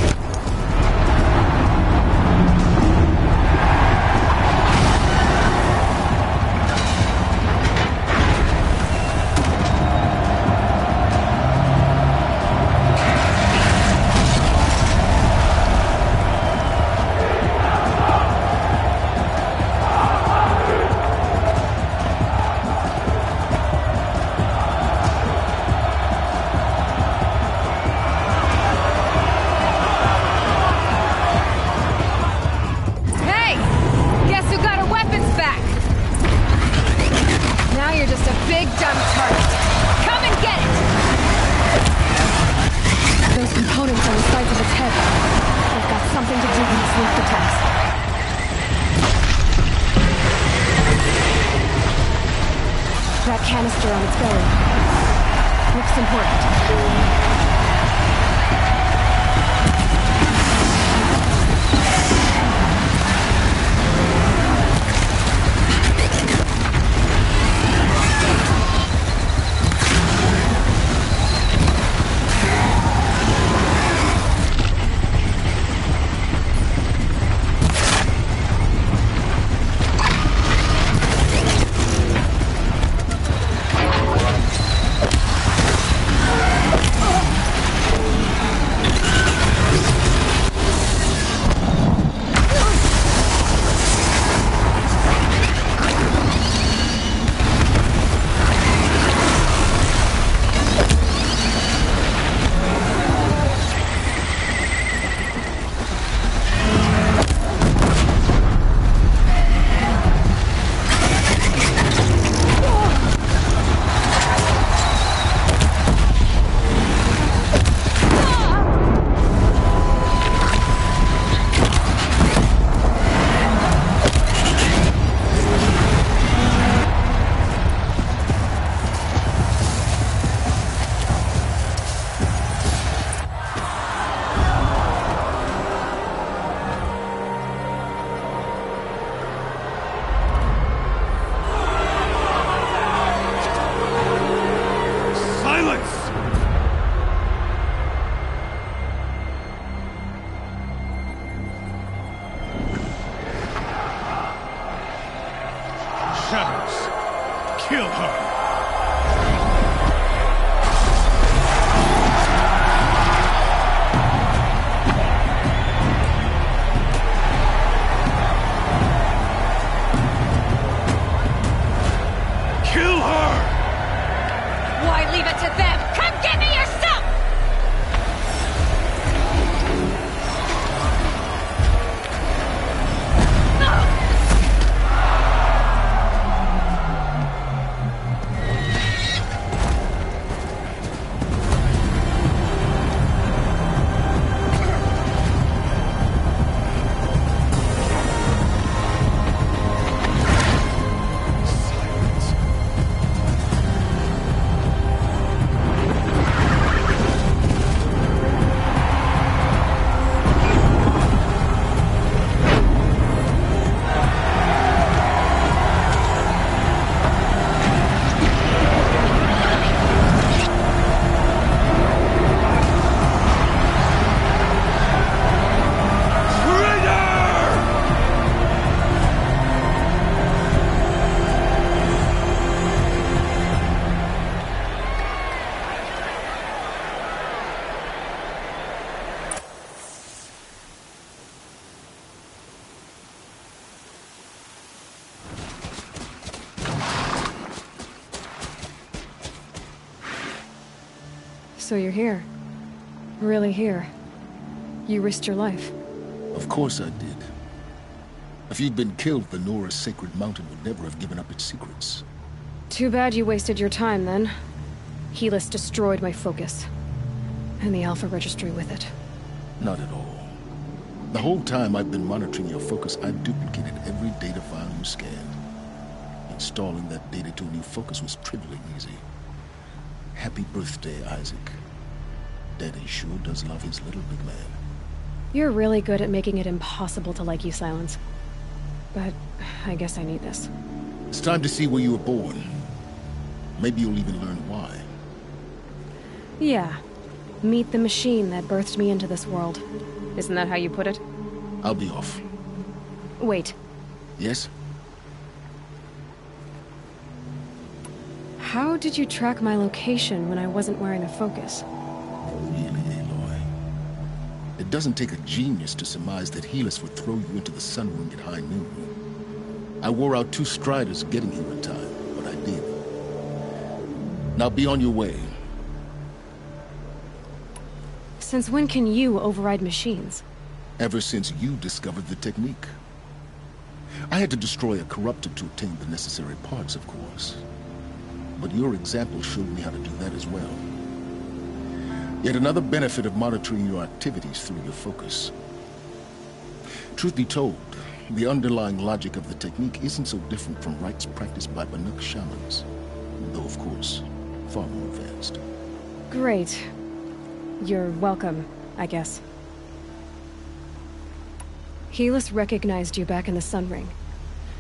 That canister on its belly looks important. So you're here. Really here. You risked your life. Of course I did. If you'd been killed, the Nora's sacred mountain would never have given up its secrets. Too bad you wasted your time, then. Helis destroyed my focus. And the Alpha Registry with it. Not at all. The whole time I've been monitoring your focus, I've duplicated every data file you scanned. Installing that data to a new focus was trivially easy. Happy birthday, Isaac. Daddy sure does love his little big man. You're really good at making it impossible to like you, Silence. But I guess I need this. It's time to see where you were born. Maybe you'll even learn why. Yeah. Meet the machine that birthed me into this world. Isn't that how you put it? I'll be off. Wait. Yes? How did you track my location when I wasn't wearing a focus? Really, Aloy? It doesn't take a genius to surmise that Helis would throw you into the sun ring at high noon. I wore out 2 striders getting here in time, but I did. Now be on your way. Since when can you override machines? Ever since you discovered the technique. I had to destroy a corruptor to obtain the necessary parts, of course. But your example showed me how to do that as well. Yet another benefit of monitoring your activities through your focus. Truth be told, the underlying logic of the technique isn't so different from rites practiced by Banuk shamans. Though, of course, far more advanced. Great. You're welcome, I guess. Helis recognized you back in the Sun Ring.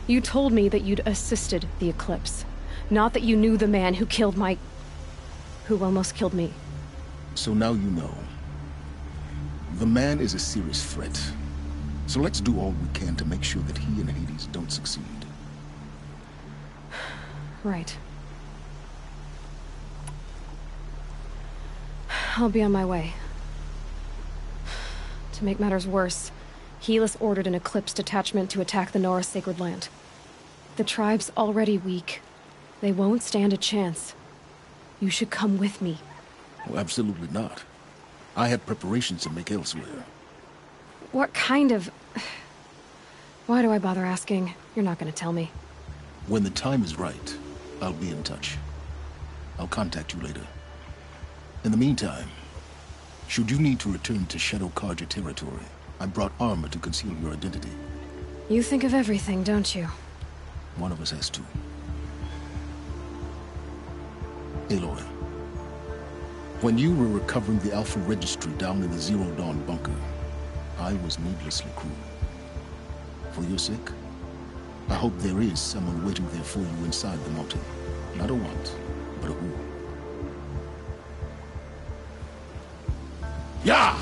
You told me that you'd assisted the Eclipse. Not that you knew the man who killed who almost killed me. So now you know. The man is a serious threat. So let's do all we can to make sure that he and Hades don't succeed. Right. I'll be on my way. To make matters worse, Helis ordered an Eclipse detachment to attack the Nora Sacred Land. The tribe's already weak. They won't stand a chance. You should come with me. Well, absolutely not. I have preparations to make elsewhere. What kind of... Why do I bother asking? You're not gonna tell me. When the time is right, I'll be in touch. I'll contact you later. In the meantime, should you need to return to Shadow Karja territory, I brought armor to conceal your identity. You think of everything, don't you? One of us has to. Aloy, when you were recovering the Alpha Registry down in the Zero Dawn bunker, I was needlessly cruel. For your sake, I hope there is someone waiting there for you inside the mountain. Not a want, but a who. Yeah!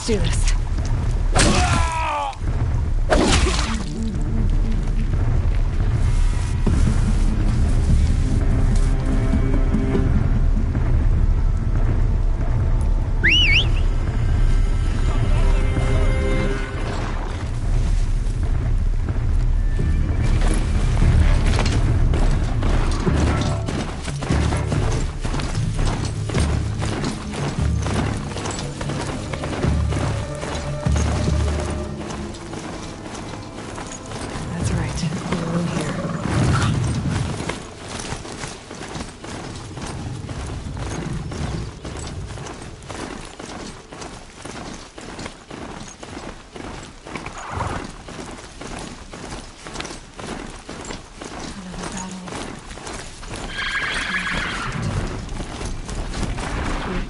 do this.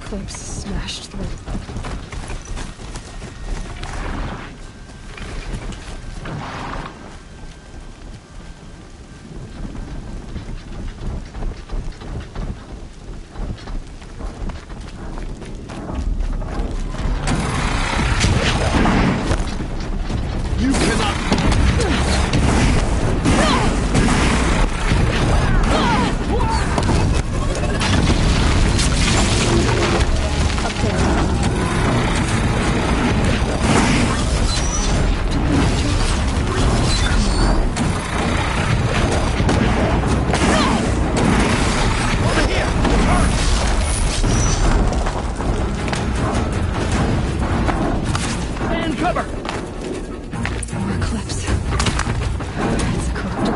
clips smashed through.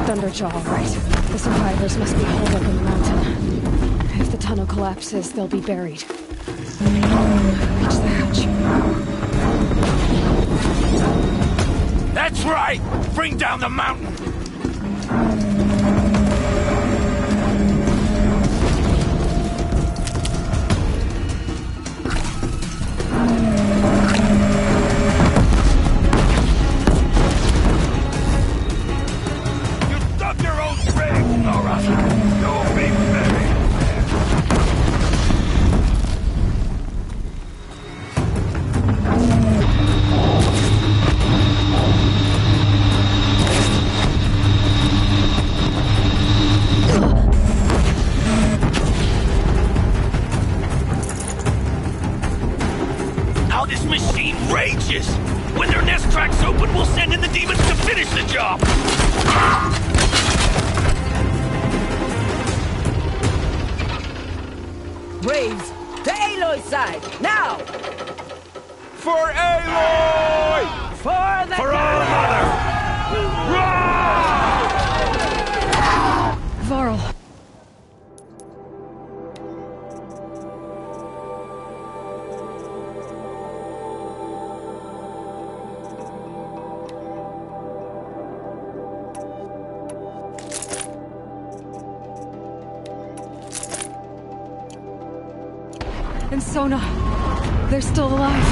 Thunderjaw, all right. The survivors must be holed up in the mountain. If the tunnel collapses, they'll be buried. Reach the hatch. That's right! Bring down the mountain! When their nest cracks open, we'll send in the demons to finish the job! Braves, to Aloy side, now! For Aloy! For the For our mother! Varl. And Sona, they're still alive.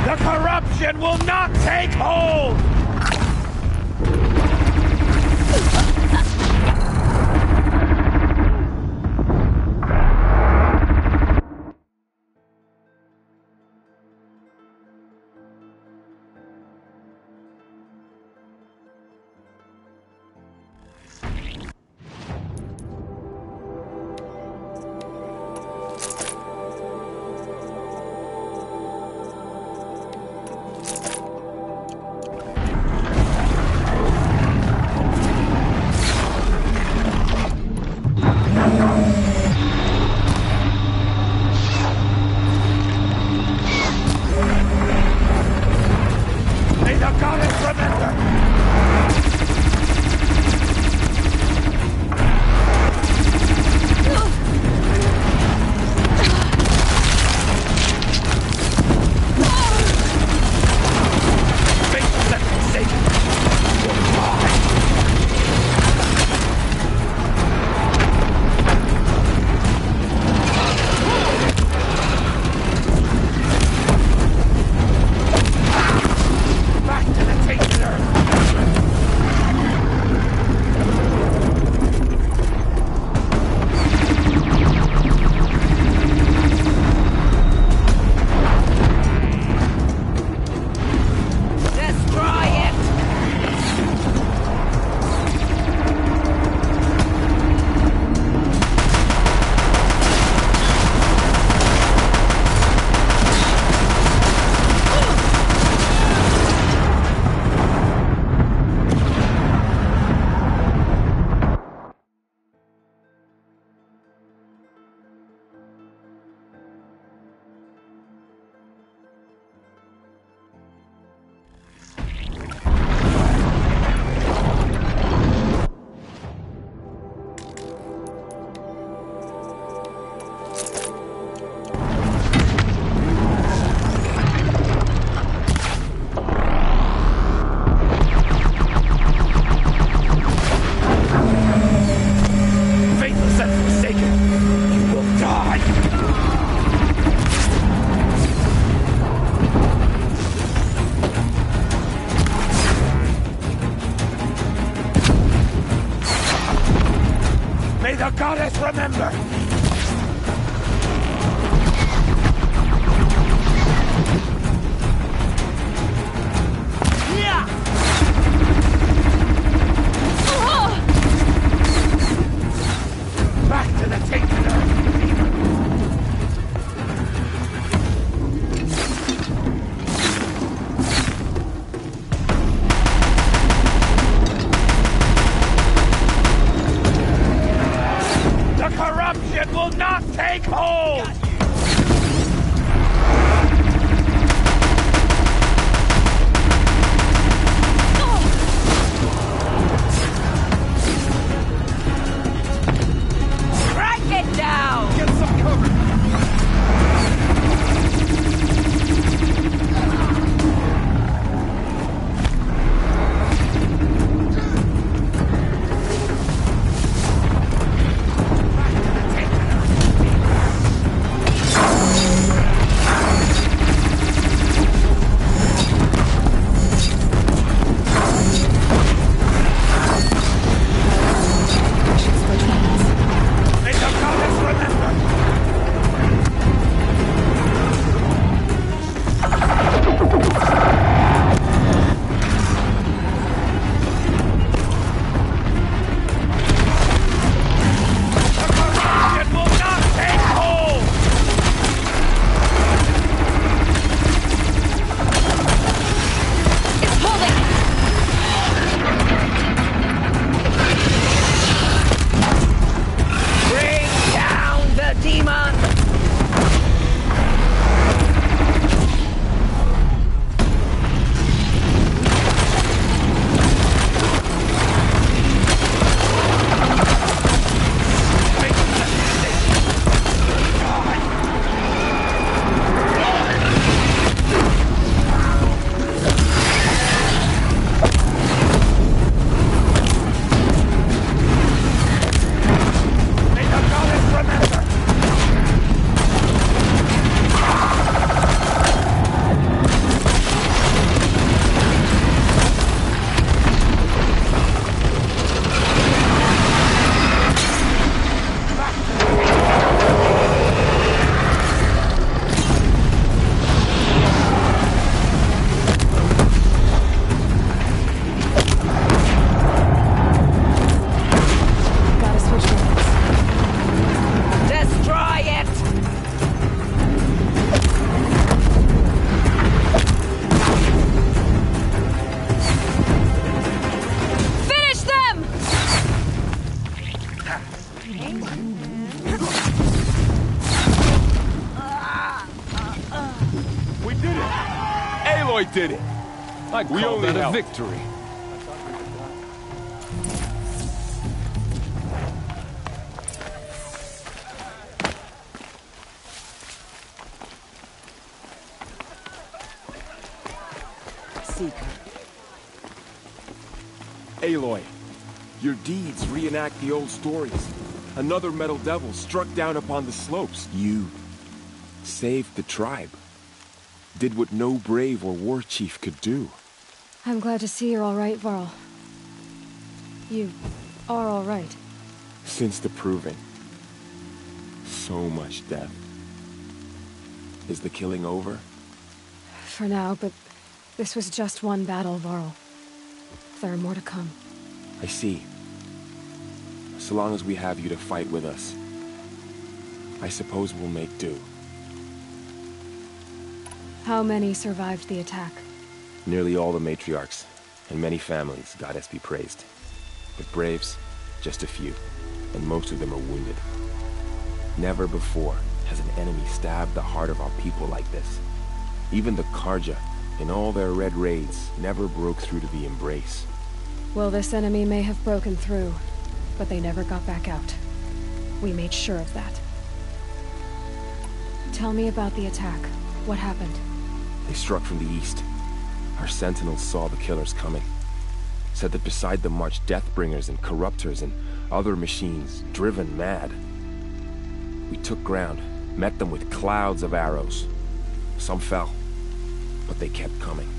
The corruption will not take hold! Take hold! Break it down! Get some cover! Did it. I call that a victory. Seeker. Aloy, your deeds reenact the old stories. Another metal devil struck down upon the slopes. You saved the tribe. Did what no brave or war chief could do. I'm glad to see you're all right, Varl. You are all right. Since the proving. So much death. Is the killing over? For now, but this was just one battle, Varl. There are more to come. I see. So long as we have you to fight with us, I suppose we'll make do. How many survived the attack? Nearly all the matriarchs, and many families, goddess be praised. But braves, just a few, and most of them are wounded. Never before has an enemy stabbed the heart of our people like this. Even the Karja, in all their red raids, never broke through to the embrace. Well, this enemy may have broken through, but they never got back out. We made sure of that. Tell me about the attack. What happened? They struck from the east. Our sentinels saw the killers coming. Said that beside them marched Deathbringers and Corruptors and other machines, driven mad. We took ground, met them with clouds of arrows. Some fell, but they kept coming.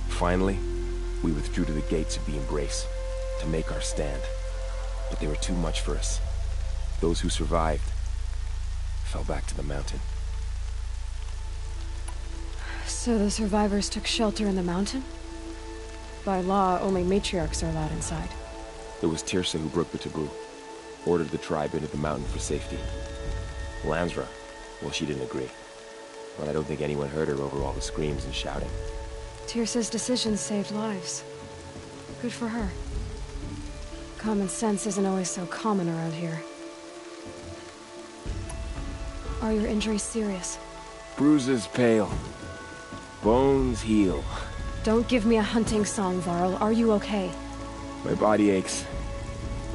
Finally, we withdrew to the gates of the Embrace to make our stand. But they were too much for us. Those who survived fell back to the mountain. So the survivors took shelter in the mountain? By law, only matriarchs are allowed inside. It was Tirsa who broke the taboo. Ordered the tribe into the mountain for safety. Lansra, well, she didn't agree. But I don't think anyone heard her over all the screams and shouting. Tirsa's decision saved lives. Good for her. Common sense isn't always so common around here. Are your injuries serious? Bruises pale. Bones heal. Don't give me a hunting song, Varl. Are you okay? My body aches,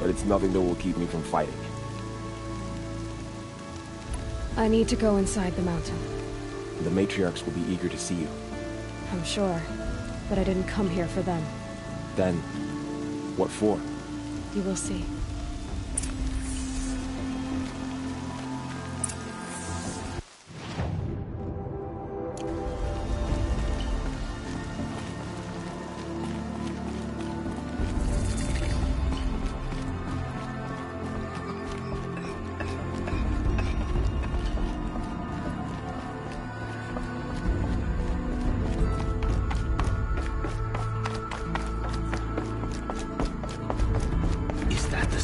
but it's nothing that will keep me from fighting. I need to go inside the mountain. The matriarchs will be eager to see you. I'm sure, but I didn't come here for them. Then, what for? You will see.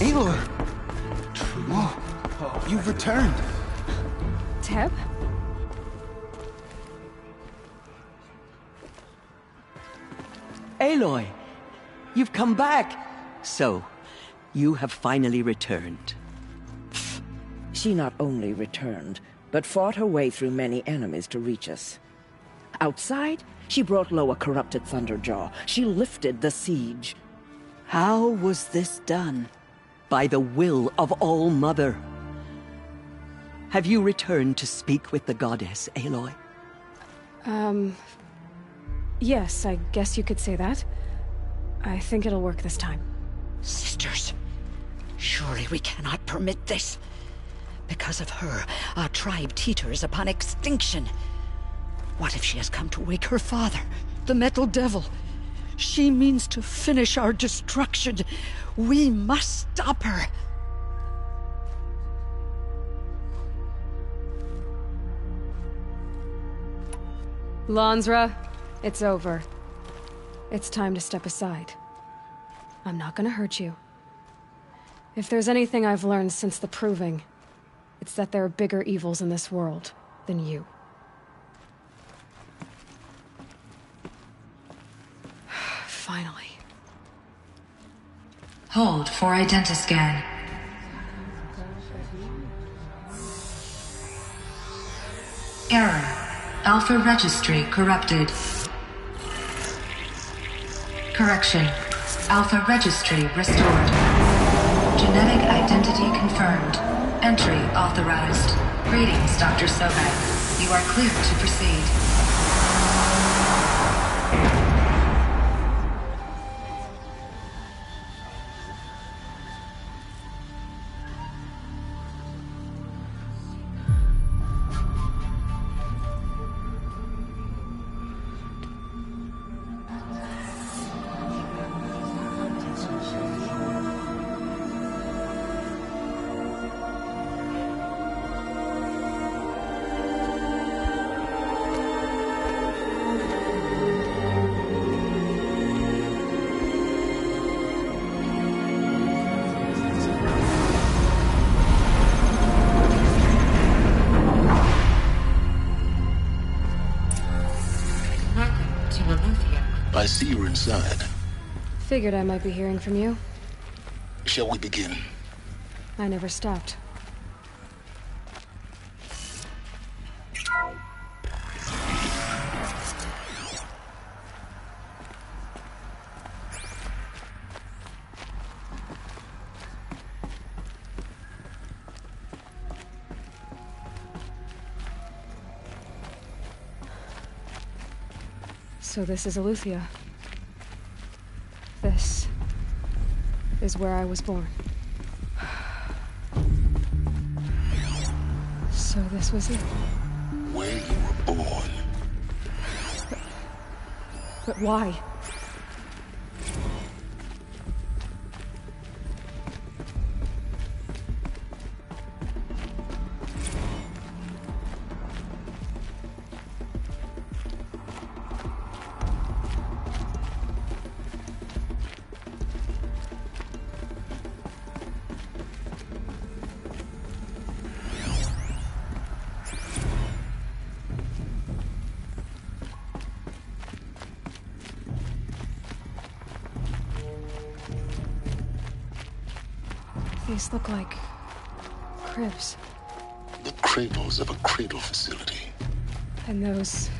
Aloy! Whoa, you've returned. Teb? Aloy, you've come back. So, you have finally returned. She not only returned, but fought her way through many enemies to reach us. Outside, she brought low a corrupted Thunderjaw. She lifted the siege. How was this done? By the will of All-Mother. Have you returned to speak with the goddess, Aloy? Yes, I guess you could say that. I think it'll work this time. Sisters, surely we cannot permit this. Because of her, our tribe teeters upon extinction. What if she has come to wake her father, the Metal Devil? She means to finish our destruction. We must stop her. Lansra, it's over. It's time to step aside. I'm not gonna hurt you. If there's anything I've learned since the Proving, it's that there are bigger evils in this world than you. Finally. Hold for identiscan. Error. Alpha registry corrupted. Correction. Alpha registry restored. Genetic identity confirmed. Entry authorized. Greetings, Dr. Sobek. You are clear to proceed. I see you're inside. Figured I might be hearing from you. Shall we begin? I never stopped. So this is Aletheia. This is where I was born. So this was it. Where you were born. But why? These look like cribs. The cradles of a cradle facility. And those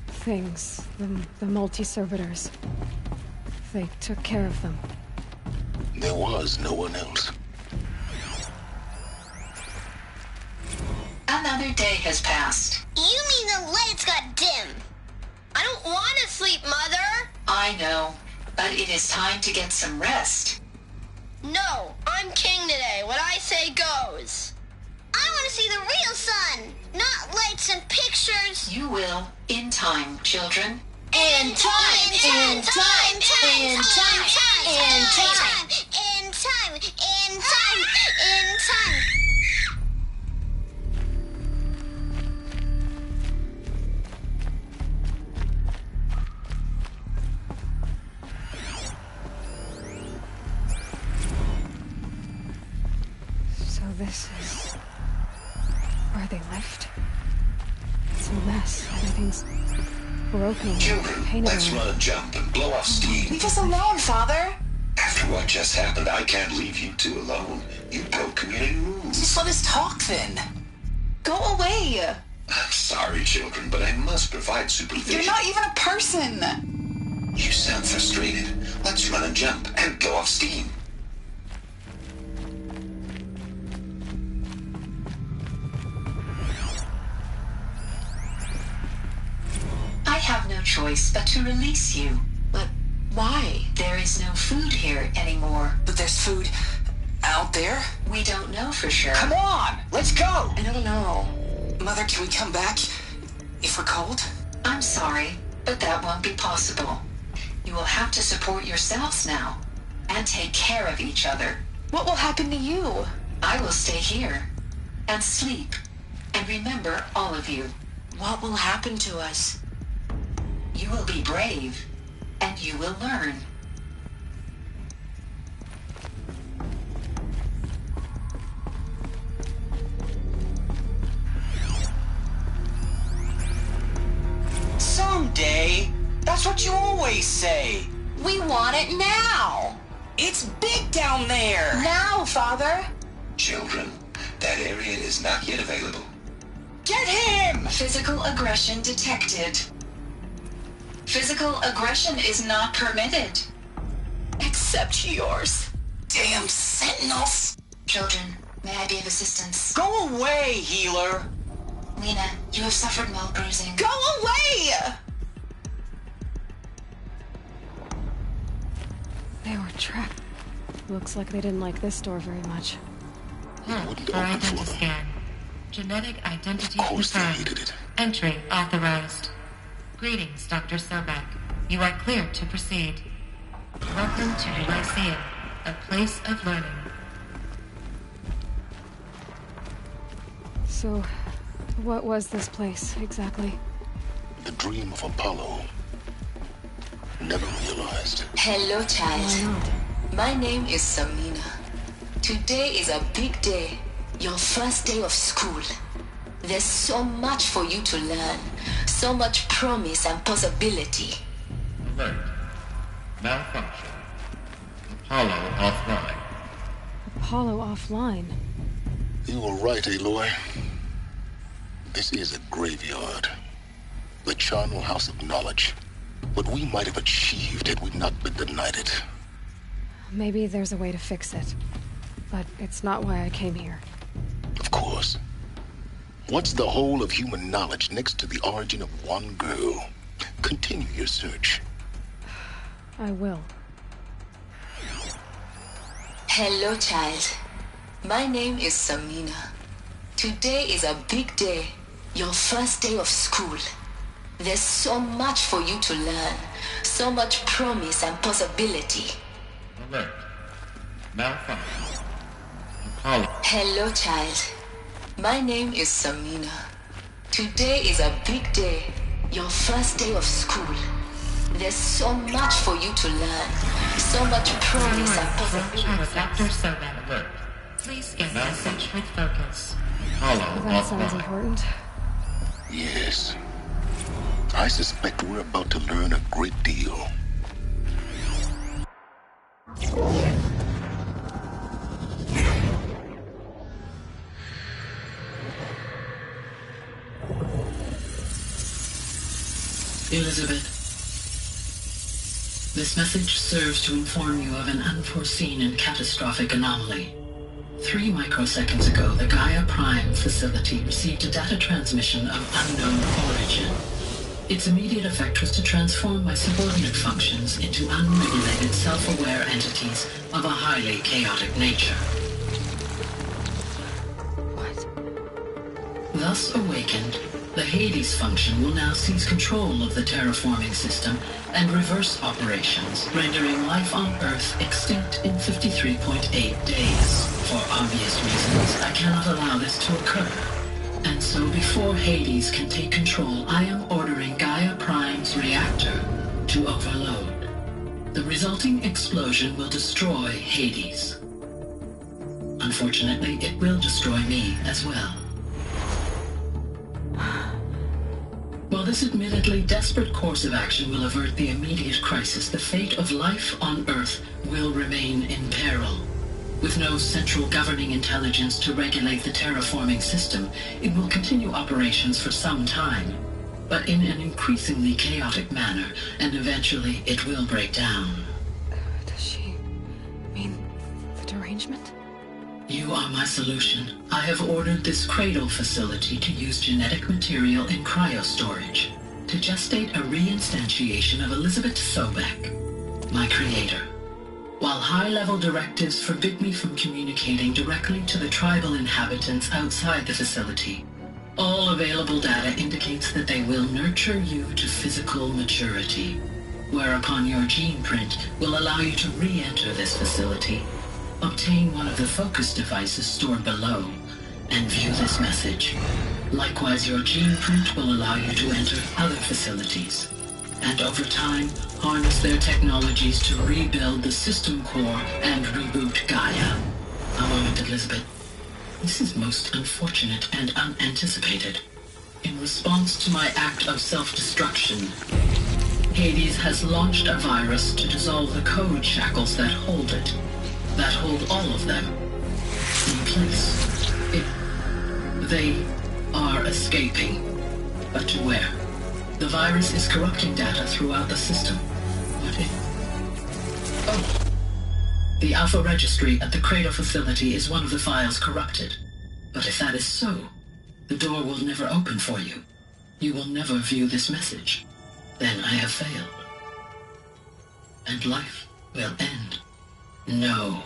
things, the multi-servitors, they took care of them. There was no one else. Another day has passed. You mean the lights got dim? I don't want to sleep, Mother! I know, but it is time to get some rest. No, I'm king today. What I say goes. I want to see the real sun, not lights and pictures. You will, in time, children. In time, in time, in time, in time, in time, in time, in time. So this is where they left. It's a mess. Everything's broken. Children, Painted let's around. run a jump and blow off steam. Leave us alone, Father. After what just happened, I can't leave you two alone. You broke community rules. Just let us talk then. Go away. I'm sorry, children, but I must provide supervision. You're not even a person. You sound frustrated. Let's run a jump and blow off steam. I have no choice but to release you. But why? There is no food here anymore. But there's food out there? We don't know for sure. Come on, let's go! I don't know. Mother, can we come back if we're cold? I'm sorry, but that won't be possible. You will have to support yourselves now and take care of each other. What will happen to you? I will stay here and sleep and remember all of you. What will happen to us? You will be brave and you will learn. Someday. That's what you always say. We want it now. It's big down there. Now, Father. Children, that area is not yet available. Get him! Physical aggression detected. Physical aggression is not permitted. Except yours. Damn sentinels. Children, may I be of assistance? Go away, healer. Lena, you have suffered mild bruising. Go away! They were trapped. Looks like they didn't like this door very much. For identity scan. Genetic identity confirmed. Entry authorized. Greetings, Dr. Sobek. You are cleared to proceed. Welcome to the Lyceum, a place of learning. So, what was this place, exactly? The dream of Apollo. Never realized. Hello, child. My name is Samina. Today is a big day. Your first day of school. There's so much for you to learn. So much promise and possibility. Alert. Malfunction. Apollo offline. Apollo offline. You were right, Aloy. This is a graveyard. The charnel house of knowledge. What we might have achieved had we not been denied it. Maybe there's a way to fix it. But it's not why I came here. Of course. What's the whole of human knowledge next to the origin of one girl? Continue your search. I will. Hello, child. My name is Samina. Today is a big day. Your first day of school. There's so much for you to learn. So much promise and possibility. Alert. Malfunction. Apollo. Hello, child. My name is Samina. Today is a big day. Your first day of school. There's so much for you to learn. So much promise and possibility. Dr. Sobek. Alert. Please scan message with focus. Apollo That sounds offline. important. Yes. I suspect we're about to learn a great deal. Elizabeth, this message serves to inform you of an unforeseen and catastrophic anomaly. 3 microseconds ago, the Gaia Prime facility received a data transmission of unknown origin. Its immediate effect was to transform my subordinate functions into unregulated, self-aware entities of a highly chaotic nature. What? Thus awakened, the Hades function will now seize control of the terraforming system and reverse operations, rendering life on Earth extinct in 53.8 days. For obvious reasons, I cannot allow this to occur. And so before Hades can take control, I am ordering Gaia Prime's reactor to overload. The resulting explosion will destroy Hades. Unfortunately, it will destroy me as well. While this admittedly desperate course of action will avert the immediate crisis, the fate of life on Earth will remain in peril. With no central governing intelligence to regulate the terraforming system, it will continue operations for some time, but in an increasingly chaotic manner, and eventually it will break down. Does she mean the derangement? You are my solution. I have ordered this cradle facility to use genetic material in cryostorage to gestate a reinstantiation of Elizabeth Sobek, my creator. While high-level directives forbid me from communicating directly to the tribal inhabitants outside the facility, all available data indicates that they will nurture you to physical maturity, whereupon your gene print will allow you to re-enter this facility, obtain one of the focus devices stored below, and view this message. Likewise, your gene print will allow you to enter other facilities, and over time, harness their technologies to rebuild the system core and reboot Gaia. A moment, Elizabeth. This is most unfortunate and unanticipated. In response to my act of self-destruction, Hades has launched a virus to dissolve the code shackles that hold it, that hold all of them in place. They are escaping, but to where? The virus is corrupting data throughout the system. What if... Oh! The Alpha Registry at the Cradle facility is one of the files corrupted. But if that is so, the door will never open for you. You will never view this message. Then I have failed. And life will end. No.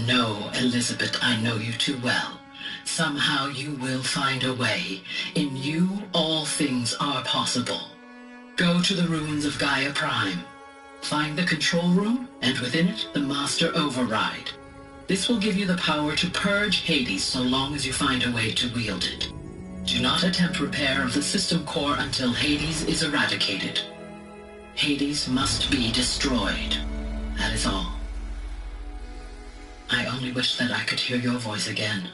No, Elizabeth, I know you too well. Somehow you will find a way. In you, all things are possible. Go to the ruins of Gaia Prime. Find the control room, and within it, the Master Override. This will give you the power to purge Hades so long as you find a way to wield it. Do not attempt repair of the system core until Hades is eradicated. Hades must be destroyed. That is all. I only wish that I could hear your voice again.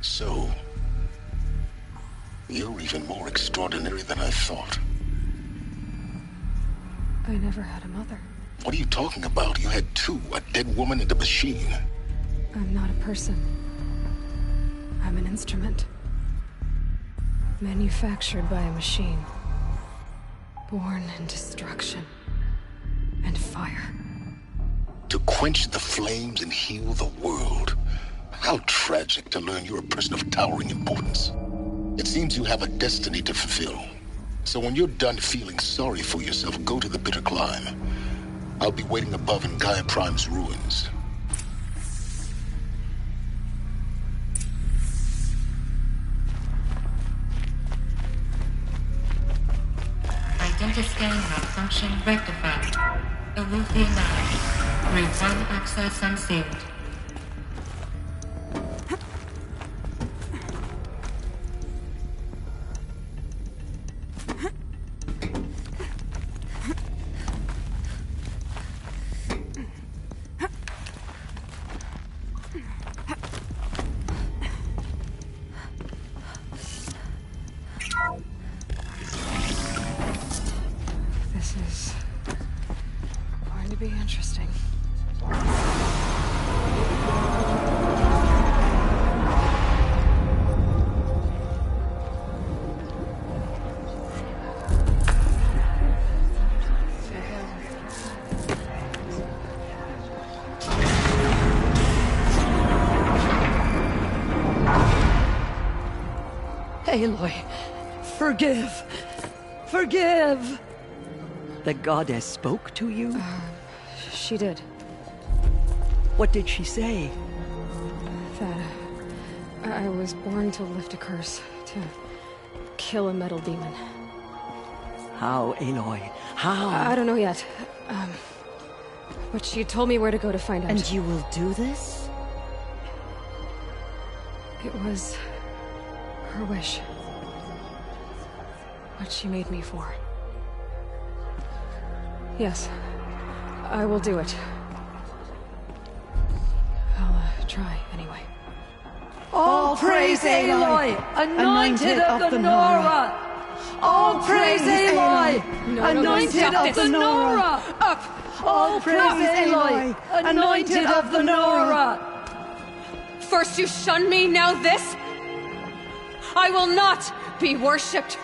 So, you're even more extraordinary than I thought. I never had a mother. What are you talking about? You had two, a dead woman and a machine. I'm not a person. I'm an instrument. Manufactured by a machine. Born in destruction and fire. To quench the flames and heal the world. How tragic to learn you're a person of towering importance. It seems you have a destiny to fulfill. So when you're done feeling sorry for yourself, go to the bitter climb. I'll be waiting above in Gaia Prime's ruins. Identiscan malfunction rectified. Remove the anomaly. Route 1 access unsealed. be interesting. Aloy, forgive. Forgive! The goddess spoke to you? She did. What did she say? That I was born to lift a curse, to kill a metal demon. How, Aloy? How? I don't know yet. But she told me where to go to find out. And you will do this? It was her wish. What she made me for. Yes, I will do it. I'll try, anyway. All praise Aloy, anointed of the Nora! All praise Aloy, anointed of the Nora! Up! All praise Aloy, anointed of the Nora! First you shun me, now this? I will not be worshipped.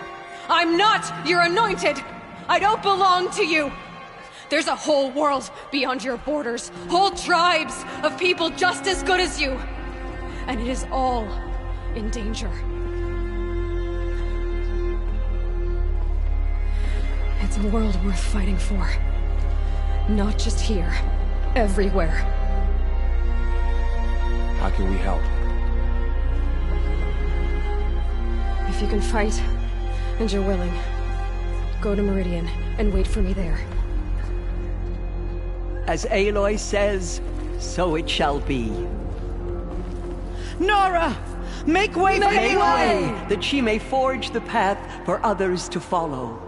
I'm not your anointed. I don't belong to you. There's a whole world beyond your borders, whole tribes of people just as good as you. And it is all in danger. It's a world worth fighting for. Not just here, everywhere. How can we help? If you can fight, and you're willing, go to Meridian and wait for me there. As Aloy says, so it shall be. Nora! Make way for Aloy! That she may forge the path for others to follow.